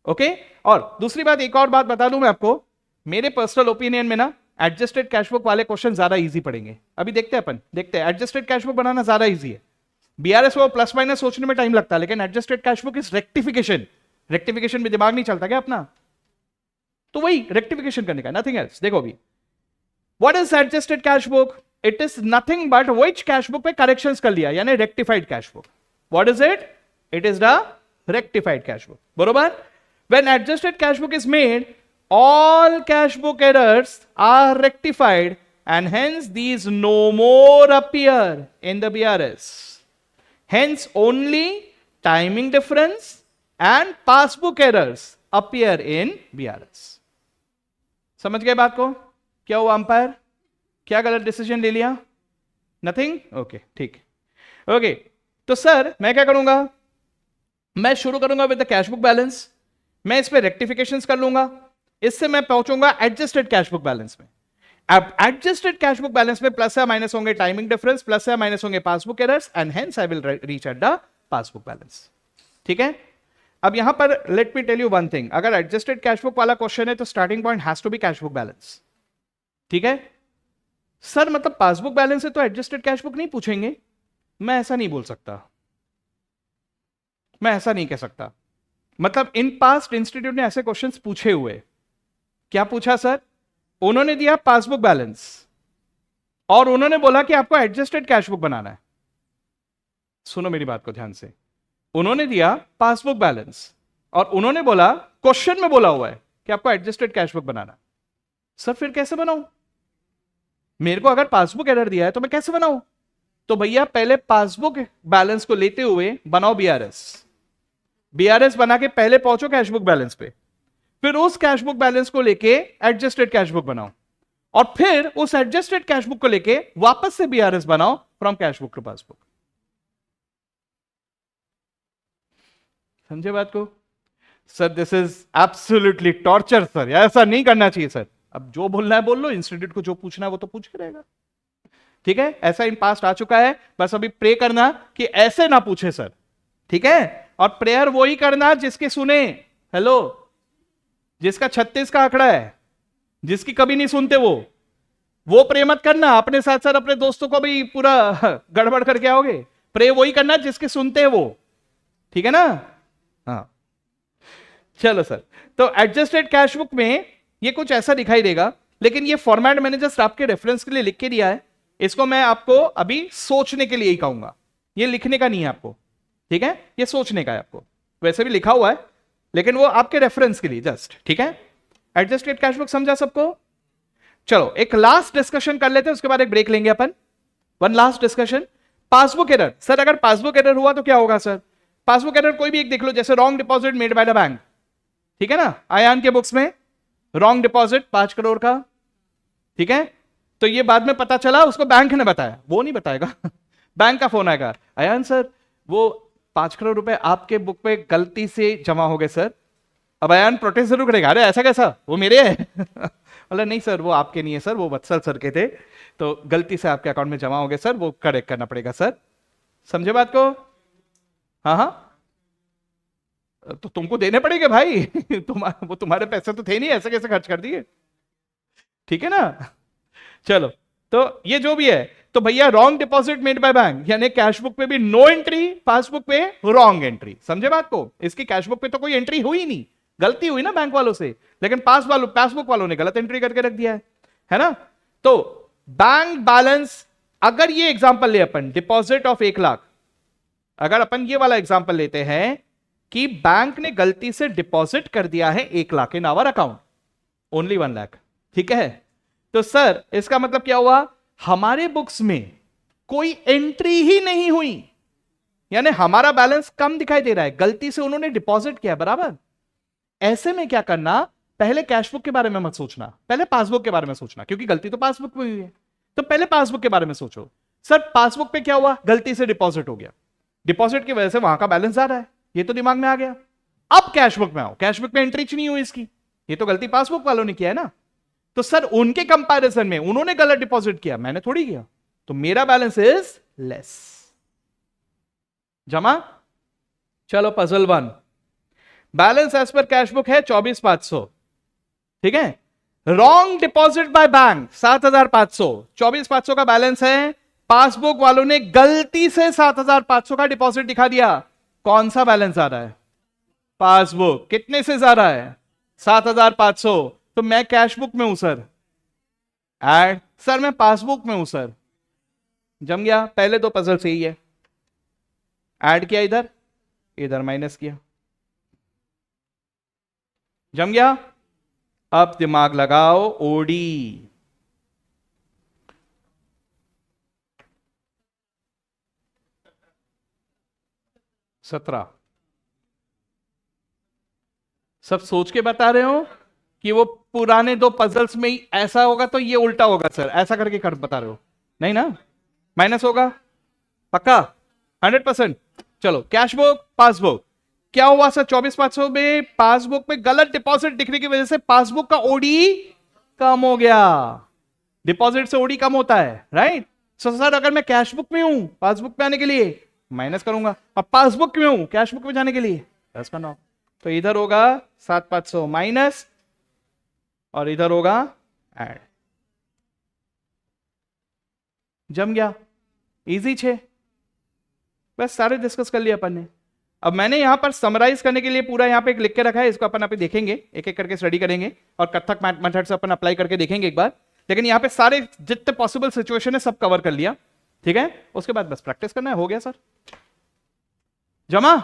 ओके। और दूसरी बात, एक और बात बता दूं मैं आपको, मेरे पर्सनल ओपिनियन में ना एडजस्टेड कैश बुक वाले क्वेश्चन ज्यादा इजी पड़ेंगे। अभी देखते हैं अपन, देखते हैं, एडजस्टेड कैश बुक बनाना ज्यादा इजी है, बीआरएस वो प्लस माइनस सोचने में टाइम लगता है, लेकिन adjusted cash book is rectification, rectification में दिमाग नहीं चलता क्या अपना, तो वही रेक्टिफिकेशन करने का, नथिंग एल्स। देखो अभी, what is adjusted cash book? It is nothing but which cash book पे करेक्शंस कर लिया, यानी rectified cash book. What is it? It is the rectified cash book, बरोबर। When adjusted cash book is made, all cash book errors are rectified and hence these no more appear in the BRS. Hence only timing difference and passbook errors appear in BRS. समझ गए बात को? क्या हुआ अंपायर? क्या गलत डिसीजन ले लिया? नथिंग? ओके, ठीक, ओके। तो सर मैं क्या करूंगा, मैं शुरू करूंगा with the cash book balance, मैं इस पे रेक्टिफिकेशंस कर लूंगा, इससे मैं पहुंचूंगा एडजस्टेड कैश बुक बैलेंस में। अब एडजस्टेड कैश बुक बैलेंस में प्लस या माइनस होंगे टाइमिंग डिफरेंस, प्लस या माइनस होंगे passbook errors, and hence I will reach at the passbook balance, ठीक है। अब यहां पर late me tell you one thing, अगर एडजस्टेड कैश बुक वाला क्वेश्चन है तो starting point has to be cash book balance, ठीक है। सर मतलब पासबुक बैलेंस है तो एडजस्टेड कैश बुक नहीं पूछेंगे, मैं ऐसा नहीं बोल सकता, मैं ऐसा नहीं कह सकता। मतलब इन पास्ट इंस्टीट्यूट ने ऐसे क्वेश्चंस पूछे हुए, क्या पूछा सर? उन्होंने दिया पासबुक बैलेंस और उन्होंने बोला कि आपको एडजस्टेड कैश बुक बनाना है। सुनो मेरी बात को ध्यान से, उन्होंने दिया पासबुक बैलेंस और उन्होंने बोला, क्वेश्चन में बोला हुआ है कि आपको एडजस्टेड कैश बुक बनाना है। सर फिर कैसे बनाऊं? मेरे को अगर पासबुक एरर दिया है तो मैं कैसे बनाऊं? तो भैया पहले पासबुक बैलेंस को लेते हुए बनाओ बीआरएस, बीआरएस बना के पहले पहुंचो कैश बुक बैलेंस पे, फिर उस कैश बुक बैलेंस को लेके एडजस्टेड कैश बुक बनाओ, और फिर उस एडजस्टेड कैश बुक को लेके वापस से बीआरएस बनाओ from cash book to passbook. समझे बात को? Sir this is absolutely torture sir, ऐसा नहीं करना चाहिए सर। अब जो बोलना है बोल लो, इंस्टीट्यूट को जो पूछना है वो तो पूछ के रहेगा, ठीक है। ऐसा इन पास्ट आ चुका है, बस अभी प्रे करना कि ऐसे ना पूछे सर, ठीक है। और प्रेयर वही करना जिसके सुने, हेलो, जिसका 36 का आंकड़ा है, जिसकी कभी नहीं सुनते वो प्रे मत करना, अपने साथ साथ अपने दोस्तों को भी पूरा गड़बड़ करके आओगे। प्रे वही करना जिसके सुनते हैं वो, ठीक है ना? हाँ चलो सर, तो एडजस्टेड कैश बुक में ये कुछ ऐसा दिखाई देगा, लेकिन ये फॉर्मेट मैंने जस्ट आपके रेफरेंस के लिए लिख के दिया है, इसको मैं आपको अभी सोचने के लिए ही कहूंगा, ये लिखने का नहीं है आपको, ठीक है, ये सोचने का है आपको। वैसे भी लिखा हुआ है लेकिन वो आपके रेफरेंस के लिए जस्ट, ठीक है। एडजस्टेड कैश बुक समझा सबको? चलो एक लास्ट डिस्कशन कर लेते हैं, उसके बाद एक ब्रेक लेंगे अपन। One last discussion, passbook error. Sir अगर पासबुक एरर हुआ तो क्या होगा सर? पासबुक एरर कोई भी एक देख लो, जैसे wrong deposit made by the bank, ठीक है ना, आयान के बुक्स में रॉन्ग डिपॉजिट 5 करोड़ का, ठीक है, तो ये बाद में पता चला उसको बैंक ने बताया, वो नहीं बताएगा बैंक का फोन आएगा, आयान सर वो 5 करोड़ रुपए आपके बुक पे गलती से जमा हो गए सर। अब आयान प्रोटेस्ट जरूर करेगा, अरे ऐसा कैसा, वो मेरे है बोला नहीं सर वो आपके नहीं है सर, वो वत्सल सर के थे, तो गलती से आपके अकाउंट में जमा हो गए सर, वो करेक्ट करना पड़ेगा सर। समझे बात को? हाँ हाँ, तो तुमको देने पड़ेंगे भाई। वो तुम्हारे पैसे तो थे नहीं, ऐसे कैसे खर्च कर दिए? ठीक है ना? चलो, तो ये जो भी है, तो भैया wrong deposit made by bank, यानी कैश बुक पे भी नो एंट्री, पासबुक पे रॉन्ग एंट्री। समझे बात को? इसकी कैश बुक पे तो कोई एंट्री हुई नहीं, गलती हुई ना बैंक वालों से, लेकिन पासबुक वालों ने गलत एंट्री करके रख दिया है ना? तो बैंक बैलेंस, अगर ये एग्जांपल ले अपन, डिपॉजिट ऑफ 1 लाख, अगर अपन ये वाला एग्जांपल लेते हैं कि बैंक ने गलती से डिपॉजिट कर दिया है 1 lakh in our account, only 1 lakh, ठीक है? तो सर इसका मतलब क्या हुआ? हमारे बुक्स में कोई एंट्री ही नहीं हुई, यानी हमारा बैलेंस कम दिखाई दे रहा है, गलती से उन्होंने डिपॉजिट किया, बराबर? ऐसे में क्या करना, पहले कैश बुक के बारे में मत सोचना, पहले पासबुक के बारे में सोचना, क्योंकि गलती तो पासबुक में हुई है, तो पहले पासबुक के बारे में सोचो। सर पासबुक पे क्या हुआ? गलती से डिपॉजिट हो गया, डिपॉजिट की वजह से वहां का बैलेंस आ रहा है, ये तो दिमाग में आ गया। अब कैश बुक में आओ, कैश बुक में एंट्री नहीं हुई इसकी, ये तो गलती पासबुक वालों ने किया है ना? तो सर उनके कंपैरिजन में उन्होंने गलत डिपॉजिट किया, मैंने थोड़ी किया, तो मेरा बैलेंस इज लेस। जमा? चलो puzzle 1, balance as per cash book है 24,500, ठीक है? रॉन्ग डिपॉजिट बाय बैंक 7,500, 24,500 का बैलेंस है, पासबुक वालों ने गलती से 7,500 का डिपॉजिट दिखा दिया। कौन सा बैलेंस आ रहा है? पासबुक कितने से जा रहा है? 7,500, तो मैं कैश बुक में हूं सर, ऐड, सर मैं पासबुक में हूं सर। जम गया? पहले दो पजल सही है, ऐड किया इधर, इधर माइनस किया, जम गया? अब दिमाग लगाओ, ओडी, सत्रह, सब सोच के बता रहे हो कि वो पुराने दो पजल्स में ही ऐसा होगा तो ये उल्टा होगा सर, ऐसा करके कर बता रहे हो? नहीं ना, माइनस होगा पक्का, 100%। चलो कैश बुक पासबुक, क्या हुआ सर? 24,500 में पासबुक में गलत डिपॉजिट दिखने की वजह से पासबुक का ओडी कम हो गया, डिपॉजिट से ओडी कम होता है, राइट? सो सर अगर मैं कैश बुक में हूं पासबुक में आने के लिए माइनस करूंगा, और पासबुक में हूं कैश बुक में जाने के लिए प्लस करना, तो इधर होगा 7,500 माइनस और इधर होगा ऐड। जम गया? इजी 6, बस सारे डिस्कस कर लिया अपन ने। अब मैंने यहां पर समराइज करने के लिए पूरा यहां पे एक लिख के रखा है, इसको अपन अभी देखेंगे, एक एक करके स्टडी करेंगे और कथक मेथड से अपन अप्लाई करके देखेंगे एक बार, लेकिन यहां पे सारे जितने पॉसिबल सिचुएशन है सब कवर कर लिया, ठीक है? उसके बाद बस प्रैक्टिस करना है, हो गया सर। जमा?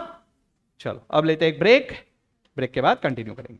चलो अब लेते हैं एक ब्रेक, ब्रेक के बाद कंटिन्यू करेंगे।